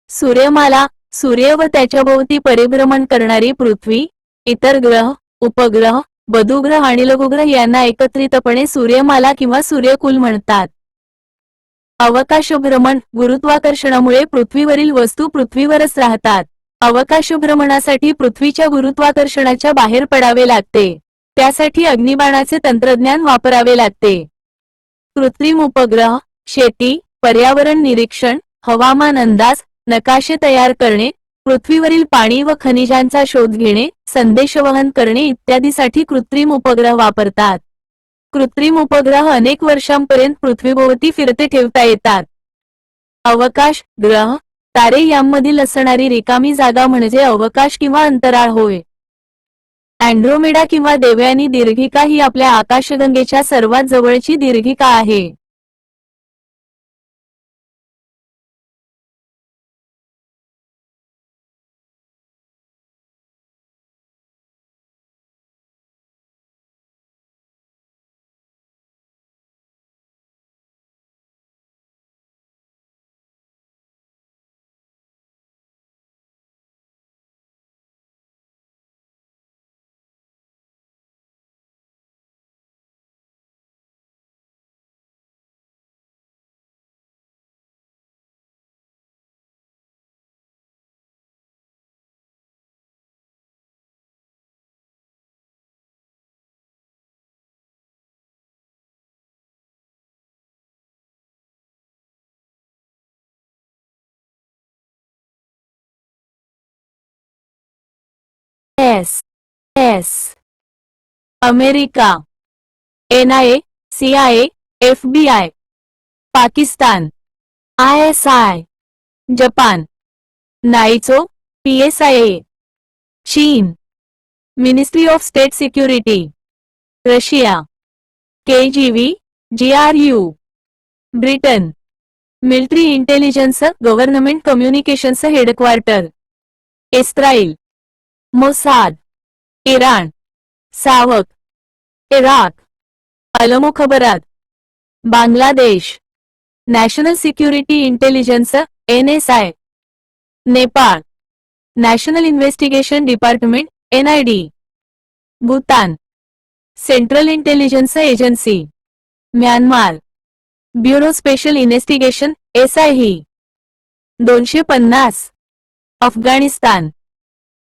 सूर्यमाला सूर्य व त्याच्याभोवती परिभ्रमण करणारी पृथ्वी, इतर ग्रह, उपग्रह, बधुग्रह आणि लघुग्रह यांना एकत्रितपणे सूर्यमाला किंवा सूर्यकुल म्हणतात. अवकाश भ्रमण गुरुत्वाकर्षणामुळे पृथ्वीवरील वस्तू पृथ्वीवरच राहतात. अवकाश भ्रमणासाठी पृथ्वीच्या गुरुत्वाकर्षणाच्या बाहेर पडावे लागते. त्यासाठी अग्निबाणाचे तंत्रज्ञान वापरावे लागते. कृत्रिम उपग्रह, शेती, पर्यावरण निरीक्षण, हवामान अंदाज, नकाशे तयार करणे, पृथ्वीवरील पाणी व खनिजांचा शोध घेणे, संदेशवहन करणे इत्यादीसाठी कृत्रिम उपग्रह वापरतात. कृत्रिम उपग्रह अनेक वर्षांपर्यंत पृथ्वीभोवती फिरते ठेवता येतात. अवकाश, ग्रह, तारे यांमधील असणारी रिकामी जागा म्हणजे अवकाश किंवा अंतराळ होय. अँड्रोमेडा किंवा देवयानी दीर्घिका ही आपल्या आकाशगंगेच्या सर्वात जवळची दीर्घिका आहे. एस America, NIA, CIA, FBI, Pakistan, ISI, Japan, Naicho, PSIA, चीन, ministry of state security, Russia, KGB, GRU, Britain, military intelligence government communications headquarter, Israel, Mossad, Iran, SAVAK, Iraq, Al Mukhabarat, Bangladesh, national security intelligence NSI, Nepal, national investigation department NID, Bhutan, central intelligence agency, Myanmar, bureau special investigation SIE, 250, Afghanistan,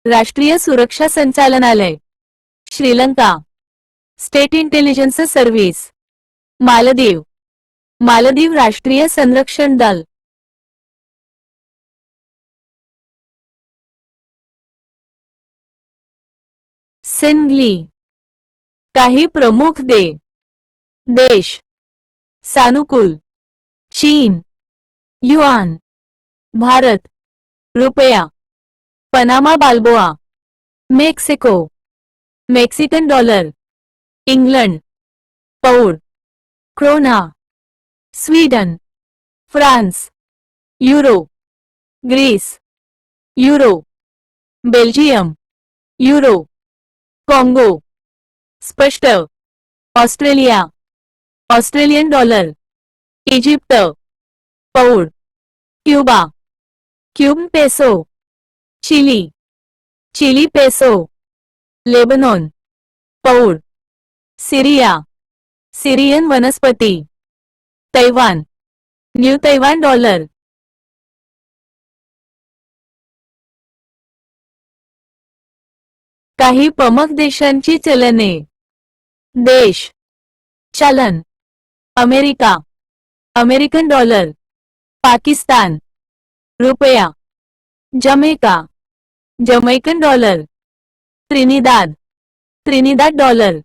राष्ट्रीय सुरक्षा संचालनालय, Sri Lanka, state intelligence service, Maldives, Maldives राष्ट्रीय संरक्षण दल. Singly काही प्रमुख देश सानुकूल, चीन, युआन, भारत, रुपया, Panama balboa, Mexico, Mexican dollar, England, pound, krona, Sweden, France, euro, Greece, euro, Belgium, euro, काँगो, स्पष्ट, Australia, Australian dollar, Egypt, pound, Cuba, Cuban peso, Chile, Chile peso, Lebanon, pound, Syria, Syrian वनस्पती, Taiwan, new Taiwan dollar. काही प्रमुख देशांची चलने. देश चलन America, American dollar, Pakistan, रुपया, Jamaica, Jamaican dollar, Trinidad, Trinidad dollar,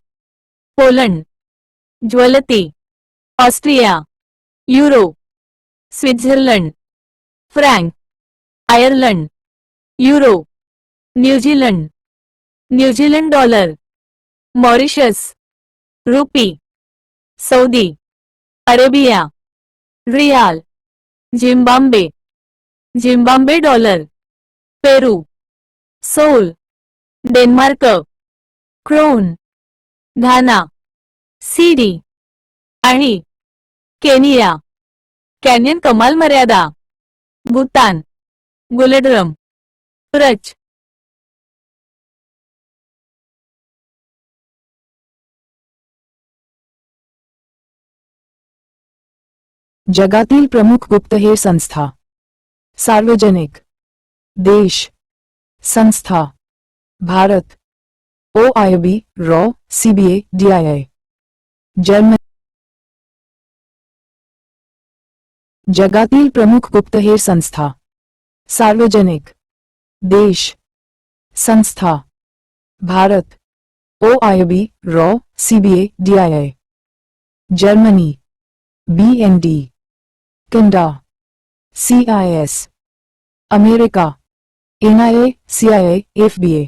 Poland, ज्वलती, Austria, euro, Switzerland, franc, Ireland, euro, New Zealand, New Zealand dollar, Mauritius, rupee, Saudi Arabia, riyal, Zimbabwe, Zimbabwe dollar, Peru, sol, Denmark, krone, Ghana, cedi आणि Kenya, Kenyan कमाल मर्यादा, भूतान, गुलड्रम, रच. जगातील प्रमुख गुप्तहेर संस्था. सार्वजनिक. देश संस्था भारत OIB रॉ CBA DII जर्मनी जगातील प्रमुख गुप्तहेर संस्था सार्वजनिक देश संस्था भारत OIB रॉ CBA DII Germany BND Canada CIS America NIA CIA FBA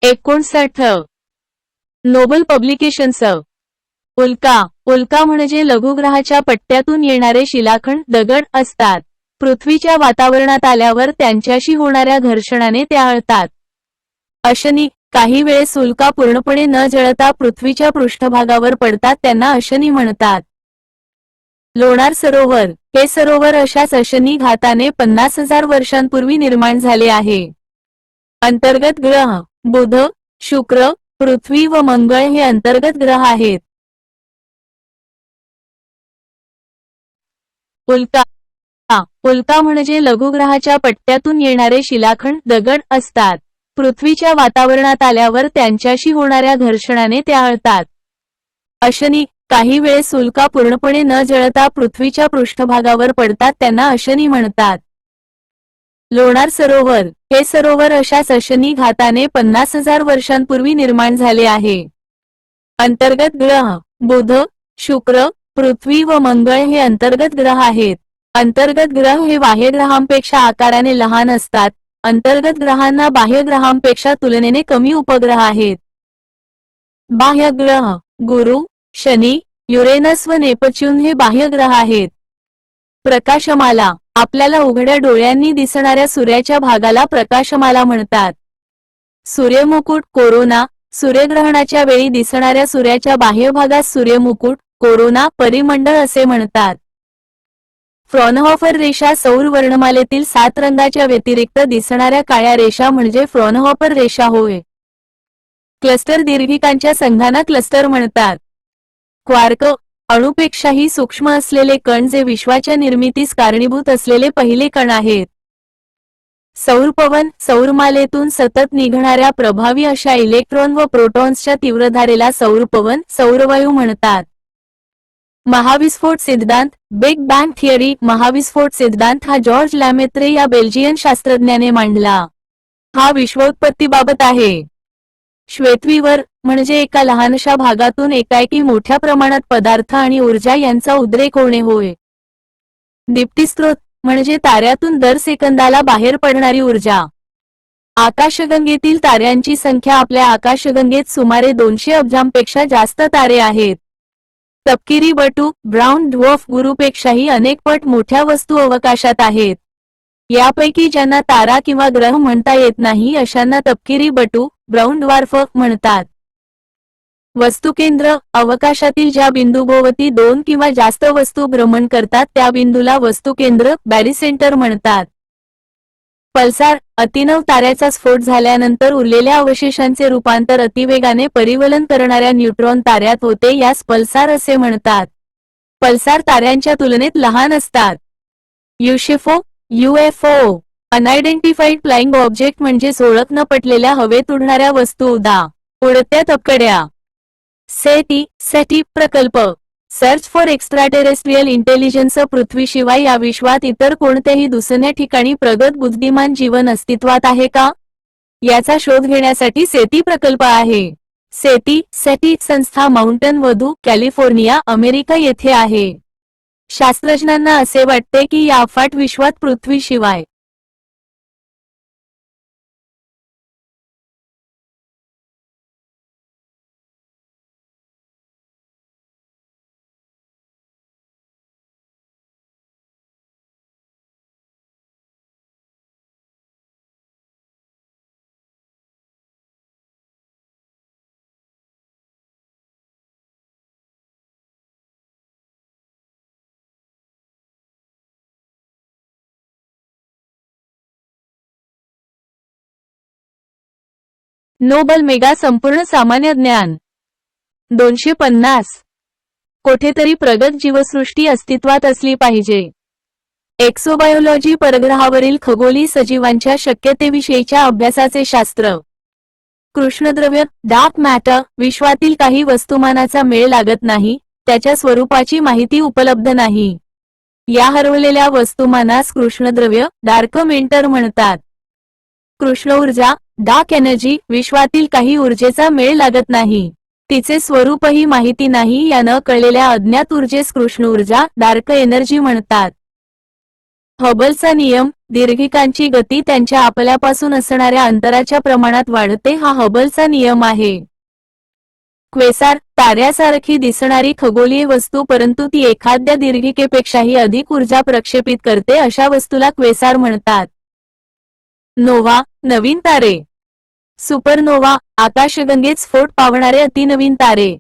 59 Nobel publications उल्का उल्का म्हणजे लघुग्रहाच्या पट्ट्यातून येणारे शिलाखंड दगड असतात. पृथ्वीच्या वातावरणात आल्यावर त्यांच्याशी होणाऱ्या घर्षणाने ते आळतात. अशनी काही वेळेस उल्का पूर्णपणे न जळता पृथ्वीच्या पृष्ठभागावर पडतात त्यांना अशनी म्हणतात. लोणार सरोवर हे सरोवर अशाच अशनी घाताने 50,000 वर्षांपूर्वी निर्माण झाले आहे. अंतर्गत ग्रह बुध शुक्र पृथ्वी व मंगळ हे अंतर्गत ग्रह आहेत. उल्का उल्का म्हणजे लघुग्रहाच्या पट्ट्यातून येणारे शिलाखंड दगड असतात. पृथ्वीच्या वातावरणात आल्यावर त्यांच्याशी होणाऱ्या घर्षणाने ते आळतात. अशनी काही वेळेस उल्का पूर्णपणे न जळता पृथ्वीच्या पृष्ठभागावर पडतात त्यांना अशनी म्हणतात. लोणार सरोवर हे सरोवर अशाच अशनी घाताने 50,000 वर्षांपूर्वी निर्माण झाले आहे. अंतर्गत ग्रह बुध शुक्र पृथ्वी व मंगळ हे अंतर्गत ग्रह आहेत. अंतर्गत ग्रह हे बाह्य ग्रहांपेक्षा आकाराने लहान असतात. अंतर्गत ग्रहांना बाह्य ग्रहांपेक्षा तुलनेने कमी उपग्रह आहेत. बाह्य ग्रह गुरु शनी युरेनस व नेपच्यून हे बाह्य ग्रह आहेत. प्रकाशमाला आपल्याला उघड्या डोळ्यांनी दिसणाऱ्या सूर्याच्या भागाला प्रकाशमाला म्हणतात. सूर्यमुकुट कोरोना सूर्यग्रहणाच्या वेळी दिसणाऱ्या सूर्याच्या बाह्य भागास सूर्यमुकुट कोरोना परिमंडळ असे म्हणतात. फ्रॉनहॉफर रेषा सौर वर्णमालेतील 7 रंगाच्या व्यतिरिक्त दिसणाऱ्या काळ्या रेषा म्हणजे फ्रॉनहॉफर रेषा होय. क्लस्टर दीर्घिकांच्या संघांना क्लस्टर म्हणतात. क्वार्क अणुपेक्षाही सूक्ष्म असलेले कण जे विश्वाच्या निर्मितीस कारणीभूत असलेले पहिले कण आहेत. सौरपवन सौरमालेतून सतत निघणाऱ्या प्रभावी अशा इलेक्ट्रॉन व प्रोटॉन्सच्या तीव्रधारेला सौरपवन सौरवायू म्हणतात. महाविस्फोट सिद्धांत बिग बँग थिअरी महाविस्फोट सिद्धांत हा जॉर्ज लॅमेत्रे या बेल्जियन शास्त्रज्ञाने मांडला. हा विश्वोत्पत्तीबाबत आहे. श्वेतविवर म्हणजे एका लहानशा भागातून एकाएकी मोठ्या प्रमाणात पदार्थ आणि ऊर्जा यांचा उद्रेक होणे होय. दीप्तिस्त्रोत म्हणजे ताऱ्यातून दर सेकंदाला बाहेर पडणारी ऊर्जा. आकाशगंगेतील ताऱ्यांची संख्या आपल्या आकाशगंगेत सुमारे 200 अब्जांपेक्षा जास्त तारे आहेत. तपकिरी बटू ब्राउन ड्वॉर्फ गुरूपेक्षाही अनेक पट मोठ्या वस्तू अवकाशात आहेत. यापैकी ज्यांना तारा किंवा ग्रह म्हणता येत नाही अशांना तपकिरी बटू ब्राउन ड्वार्फ म्हणतात. वस्तुकेंद्र अवकाशातील ज्या बिंदूभोवती 2 किंवा जास्त वस्तू भ्रमण करतात त्या बिंदूला वस्तुकेंद्र बॅरिसेंटर म्हणतात. पल्सार अतिनव ताऱ्याचा स्फोट झाल्यानंतर उरलेल्या अवशेषांचे रूपांतर अतिवेगाने परिवलन करणाऱ्या न्यूट्रॉन ताऱ्यात होते यास पल्सार असे म्हणतात. पल्सार ताऱ्यांच्या तुलनेत लहान असतात. UFO अनआयडेंटिफाईड फ्लाइंग ऑब्जेक्ट म्हणजे ओळख न पटलेल्या हवेत उडणाऱ्या वस्तू उडत्या तपकड्या. सेटी प्रकल्प सर्च फॉर एक्स्ट्राटेरेस्ट्रियल इंटेलिजन्स पृथ्वीशिवाय या विश्वात इतर कोणत्याही दुसऱ्या ठिकाणी प्रगत बुद्धिमान जीवन अस्तित्वात आहे का याचा शोध घेण्यासाठी सेटी प्रकल्प आहे. सेटी संस्था माउंटन वधू कॅलिफोर्निया अमेरिका येथे आहे. शास्त्रज्ञांना असे वाटते की या अफाट विश्वात पृथ्वीशिवाय नोबल मेगा संपूर्ण सामान्य ज्ञान 250 कोठेतरी प्रगत जीवसृष्टी अस्तित्वात असली पाहिजे. एक्सोबायोलॉजी परग्रहावरील खगोली सजीवांच्या शक्यतेविषयीच्या अभ्यासाचे शास्त्र. कृष्णद्रव्य डार्क मॅटर विश्वातील काही वस्तुमानाचा मेळ लागत नाही, त्याच्या स्वरूपाची माहिती उपलब्ध नाही. या हरवलेल्या वस्तुमानास कृष्णद्रव्य डार्क मेंटर म्हणतात. कृष्ण ऊर्जा डार्क एनर्जी विश्वातील काही ऊर्जेचा मेळ लागत नाही, तिचे स्वरूपही माहिती नाही, या न कळलेल्या अज्ञात ऊर्जेस कृष्ण ऊर्जा डार्क एनर्जी म्हणतात. हबलचा नियम दीर्घिकांची गती त्यांच्या आपल्यापासून असणाऱ्या अंतराच्या प्रमाणात वाढते, हा हबलचा नियम आहे. क्वेसार ताऱ्यासारखी दिसणारी खगोलीय वस्तू परंतु ती एखाद्या दीर्घिकेपेक्षाही अधिक ऊर्जा प्रक्षेपित करते, अशा वस्तूला क्वेसार म्हणतात. नोव्हा नवीन तारे. सुपरनोव्हा आकाशगंगेत स्फोट पावणारे अतिनवीन तारे.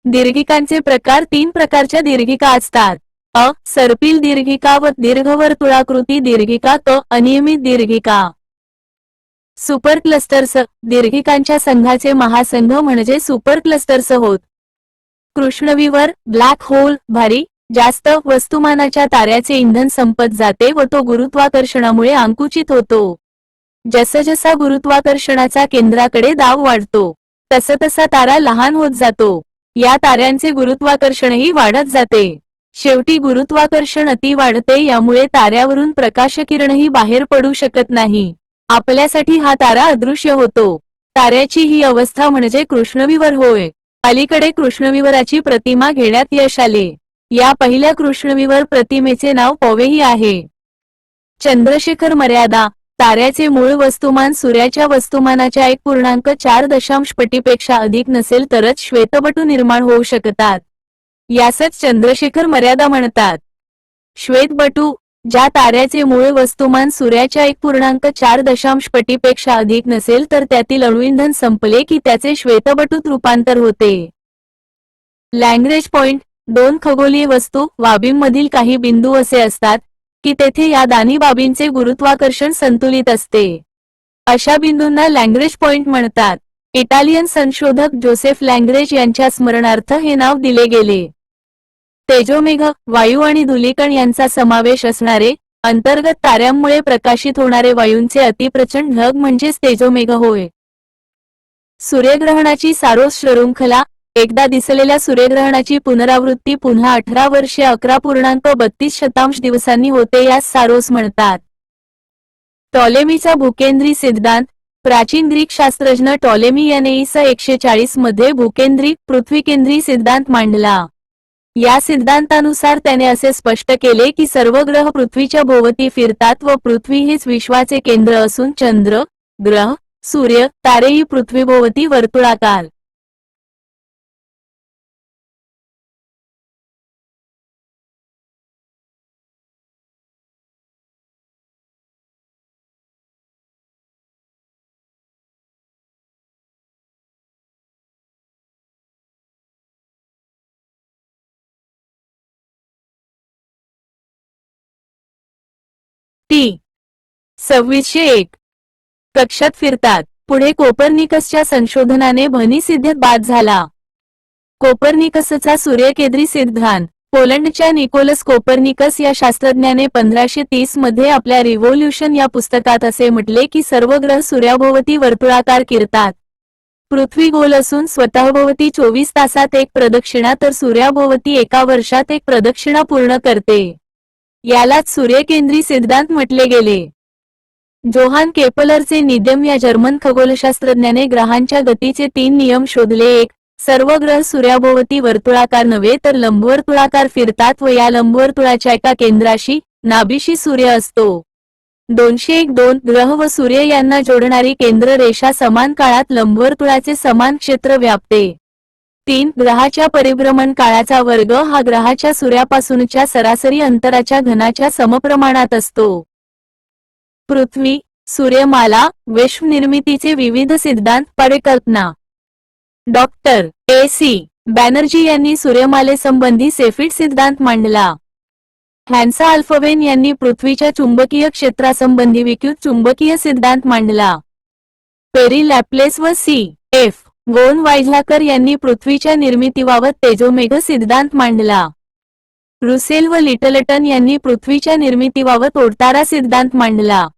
दीर्घिकांचे प्रकार. 3 प्रकारच्या दीर्घिका असतात. अ. सर्पिल दीर्घिका व दीर्घवर्तुळाकृती दीर्घिका. क. अनियमित दीर्घिका. सुपर क्लस्टर्स दीर्घिकांच्या संघाचे महासंघ म्हणजे सुपर क्लस्टर्स होत. कृष्णविवर ब्लॅक होल भारी जास्त वस्तुमानाच्या ताऱ्याचे इंधन संपत जाते व तो गुरुत्वाकर्षणामुळे आकुंचित होतो. जसजसा गुरुत्वाकर्षणाचा केंद्राकडे दाब वाढतो तसतसा तारा लहान होत जातो. या ताऱ्यांचे गुरुत्वाकर्षणही वाढत जाते. शेवटी गुरुत्वाकर्षण अति वाढते, यामुळे ताऱ्यावरून प्रकाशकिरणही बाहेर पडू शकत नाही. आपल्यासाठी हा तारा अदृश्य होतो. ताऱ्याची ही अवस्था म्हणजे कृष्णविवर होय. अलीकडे कृष्णविवराची प्रतिमा घेण्यात यश आले. या पहिल्या कृष्णविवर प्रतिमेचे नाव पॉवेही आहे. चंद्रशेखर मर्यादा ताऱ्याचे मूळ वस्तुमान सूर्याच्या वस्तुमानाच्या 1.4 पटीपेक्षा अधिक नसेल तरच श्वेतबटू निर्माण होऊ शकतात. यासच चंद्रशेखर मर्यादा म्हणतात. श्वेतबटू ज्या ताऱ्याचे मूळ वस्तुमान सूर्याच्या 1.4 पटीपेक्षा अधिक नसेल तर त्यातील अणुइंधन संपले की त्याचे श्वेतबटूत रूपांतर होते. लॅग्रेंज पॉइंट 2 खगोलीय वस्तू बाबींमधील काही बिंदू असे असतात की तेथे या दानी बाबींचे गुरुत्वाकर्षण संतुलित असते. अशा बिंदूंना लॅग्रेंज पॉइंट म्हणतात. इटालियन संशोधक जोसेफ लॅग्रेंज यांच्या स्मरणार्थ हे नाव दिले गेले. तेजोमेघ वायू आणि धूलिकण यांचा समावेश असणारे अंतर्गत ताऱ्यांमुळे प्रकाशित होणारे वायूंचे अतिप्रचंड ढग म्हणजेच तेजोमेघ होय. सूर्यग्रहणाची सारोस शृंखला एकदा दिसलेल्या सूर्यग्रहणाची पुनरावृत्ती पुन्हा 18 वर्षे 11.32 दिवसांनी होते, यास सारोस म्हणतात. टॉलेमीचा भूकेंद्री सिद्धांत प्राचीन ग्रीक शास्त्रज्ञ टॉलेमी याने इ. 140 मध्ये भूकेंद्री पृथ्वीकेंद्री सिद्धांत मांडला. या सिद्धांतानुसार त्याने असे स्पष्ट केले की सर्व ग्रह पृथ्वीच्या भोवती फिरतात व पृथ्वी हेच विश्वाचे केंद्र असून चंद्र, ग्रह, सूर्य, तारेही पृथ्वीभोवती वर्तुळाकार. टी 2601 कक्षात फिरतात. पुढे कोपर्निकसच्या संशोधनाने ध्वनिसिद्धेत बाद झाला. कोपर्निकसचा सूर्यकेंद्री सिद्धांत पोलंडच्या निकोलस कोपर्निकस या शास्त्रज्ञाने 1530 मध्ये आपल्या रिव्होल्यूशन या पुस्तकात असे म्हटले की सर्व ग्रह सूर्याभोवती वर्तुळाकार फिरतात. पृथ्वी गोल असून स्वतःभोवती 24 तासात एक प्रदक्षिणा तर सूर्याभोवती एका वर्षात एक प्रदक्षिणा पूर्ण करते. यालाच सूर्यकेंद्री सिद्धांत म्हटले गेले. जोहान केपलरचे नियम या जर्मन खगोलशास्त्रज्ञाने ग्रहांच्या गतीचे 3 नियम शोधले. 1. सर्व ग्रह सूर्याभोवती वर्तुळाकार नव्हे तर लंबवर्तुळाकार फिरतात व या लंबवर्तुळाच्या एका केंद्राशी नाभीशी सूर्य असतो. 201-2 ग्रह व सूर्य यांना जोडणारी केंद्र रेषा समान काळात लंबवर्तुळाचे समान क्षेत्र व्यापते. 3. ग्रहाच्या परिभ्रमण काळाचा वर्ग हा ग्रहाच्या सूर्यापासूनच्या सरासरी अंतराच्या घनाच्या समप्रमाणात असतो. पृथ्वी, सूर्यमाला, विश्वनिर्मितीचे विविध सिद्धांत परिकल्पना. Doctor A.C. बॅनर्जी यांनी सूर्यमालेसंबंधी सेफिट सिद्धांत मांडला. हॅन्सा अल्फवेन यांनी पृथ्वीच्या चुंबकीय क्षेत्रासंबंधी विद्युत चुंबकीय सिद्धांत मांडला. पेरी लॅप्लेस व C.F. गोन वायझाकर यांनी पृथ्वीच्या निर्मितीबाबत तेजोमेघ सिद्धांत मांडला. रुसेल व लिटलटन यांनी पृथ्वीच्या निर्मितीबाबत ओडतारा सिद्धांत मांडला.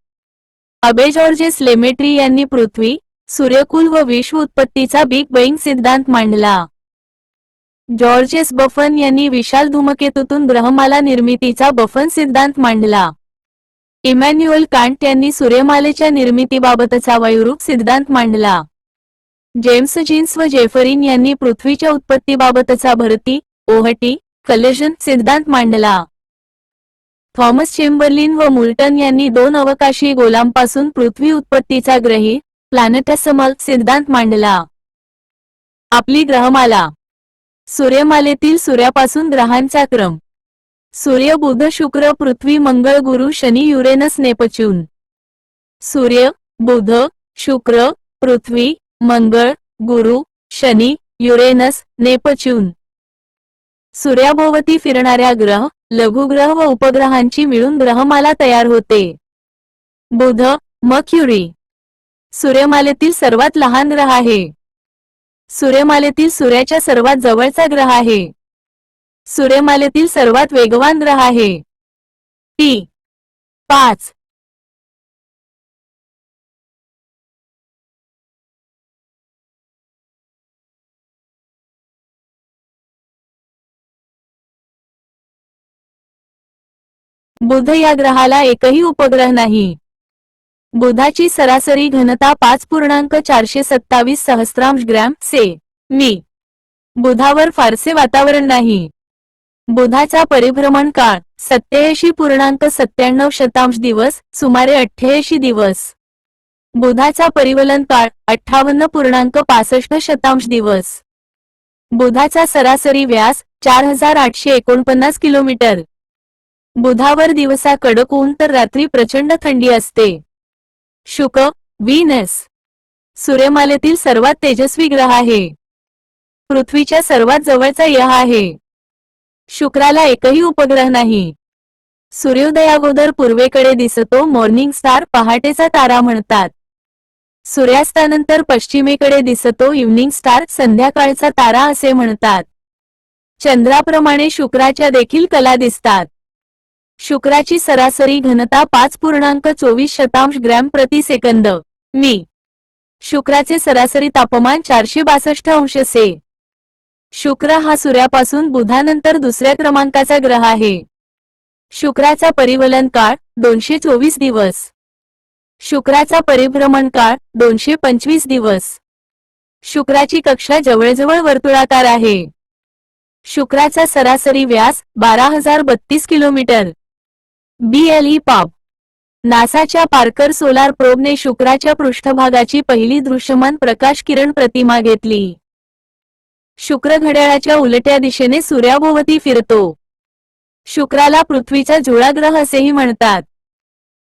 अबे जॉर्जेस लेमेट्री यांनी पृथ्वी, सूर्यकुल व विश्व उत्पत्तीचा बिग बैंग सिद्धांत मांडला. जॉर्जेस बफन यांनी विशाल धूमकेतूतून ग्रहमाला निर्मितीचा बफन सिद्धांत मांडला. इमॅन्युअल कांट यांनी सूर्यमालेच्या निर्मितीबाबतचा वायुरूप सिद्धांत मांडला. जेम्स जीन्स व जेफरीन यांनी पृथ्वीच्या उत्पत्तीबाबतचा भरती, ओहटी, कलेजन सिद्धांत मांडला. थॉमस चेंबरलिन व मुल्टन यांनी दोन अवकाशी गोलांपासून पृथ्वी उत्पत्तीचा ग्रही, प्लॅनेटेसिमल सिद्धांत मांडला. आपली ग्रहमाला. सूर्यमालेतील सूर्यापासून ग्रहांचा क्रम. सूर्य, बुध, शुक्र, पृथ्वी, मंगळ, गुरु, शनी, युरेनस, नेपच्यून. सूर्य, बुध, शुक्र, पृथ्वी, मंगळ, गुरु, शनी, युरेनस, नेपच्यून. सूर्याभोवती फिरणाऱ्या ग्रह, लघुग्रह व उपग्रहांची मिळून ग्रहमाला तयार होते. बुध, मर्क्युरी. सूर्यमालेतील सर्वात लहान ग्रह आहे. सूर्यमालेतील सूर्याच्या सर्वात जवळचा ग्रह आहे. सूर्यमालेतील सर्वात वेगवान ग्रह आहे. टी 5. बुध या ग्रहाला एकही उपग्रह नाही. बुधाची सरासरी घनता 5.427 सहस्रांश ग्रॅम से. मी. बुधावर फारसे वातावरण नाही. बुधाचा परिभ्रमण काळ 87.97 दिवस, सुमारे 88 दिवस. बुधाचा परिवलन काळ 58.65 दिवस. बुधाचा सरासरी व्यास 4849 किलोमीटर. बुधावर दिवसा कडक ऊन तर रात्री प्रचंड थंडी असते. शुक, व्हीनस. सूर्यमालेतील सर्वात तेजस्वी ग्रह आहे. पृथ्वीच्या सर्वात जवळचा ग्रह आहे. शुक्राला एकही उपग्रह नाही. सूर्योदयाअगोदर पूर्वेकडे दिसतो मॉर्निंग स्टार, पहाटेचा तारा म्हणतात. सूर्यास्तानंतर पश्चिमेकडे दिसतो इव्हनिंग स्टार, संध्याकाळचा तारा असे म्हणतात. चंद्राप्रमाणे शुक्राच्या देखील कला दिसतात. शुक्राची सरासरी घनता 5.24 ग्रॅम प्रति सेकंद. मी. शुक्राचे सरासरी तापमान 462 अंश से. शुक्र हा सूर्यापासून बुधानंतर दुसऱ्या क्रमांकाचा ग्रह आहे. शुक्राचा परिवलन काळ 224 दिवस. शुक्राचा परिभ्रमण काळ 225 दिवस. शुक्राची कक्षा जवळजवळ वर्तुळाकार आहे. शुक्राचा सरासरी व्यास 12,032 किलोमीटर. BLE पाव. नासाच्या पार्कर सोलार प्रोबने शुक्राच्या पृष्ठभागाची पहिली दृश्यमान प्रकाश किरण प्रतिमा घेतली. शुक्र घड्याळाच्या उलट्या दिशेने सूर्याभोवती फिरतो. शुक्राला पृथ्वीचा जुळा ग्रह असेही म्हणतात.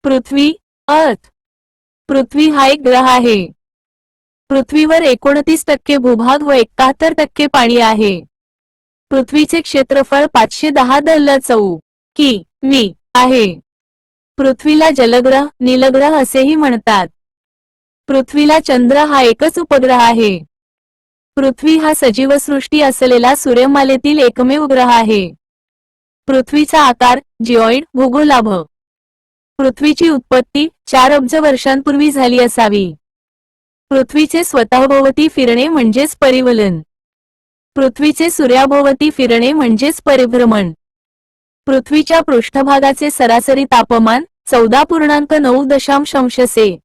पृथ्वी, अर्थ. पृथ्वी हा एक ग्रह आहे. पृथ्वीवर 29% भूभाग व 71% पाणी आहे. पृथ्वीचे क्षेत्रफळ 510 चौ. मी. आहे. पृथ्वीला जलग्रह, नीलग्रह असेही म्हणतात. पृथ्वीला चंद्र हा एकच उपग्रह आहे. पृथ्वी हा सजीवसृष्टी असलेला सूर्यमालेतील एकमेव ग्रह आहे. पृथ्वीचा आकार जिऑइड, भूगोलाभ. पृथ्वीची उत्पत्ती 4 अब्ज वर्षांपूर्वी झाली असावी. पृथ्वीचे स्वतःभोवती फिरणे म्हणजेच परिवलन. पृथ्वीचे सूर्याभोवती फिरणे म्हणजेच परिभ्रमण. पृथ्वीच्या पृष्ठभागाचे सरासरी तापमान 14.9 अंश से.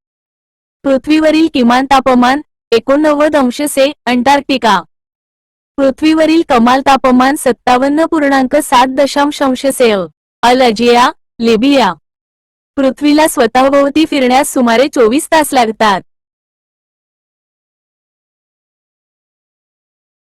पृथ्वीवरील किमान तापमान 89 अंश से. अंटार्क्टिका. पृथ्वीवरील कमाल तापमान 57.7 अंश से. अल्जेरिया, लिबिया. पृथ्वीला स्वतःभोवती फिरण्यास सुमारे 24 तास लागतात.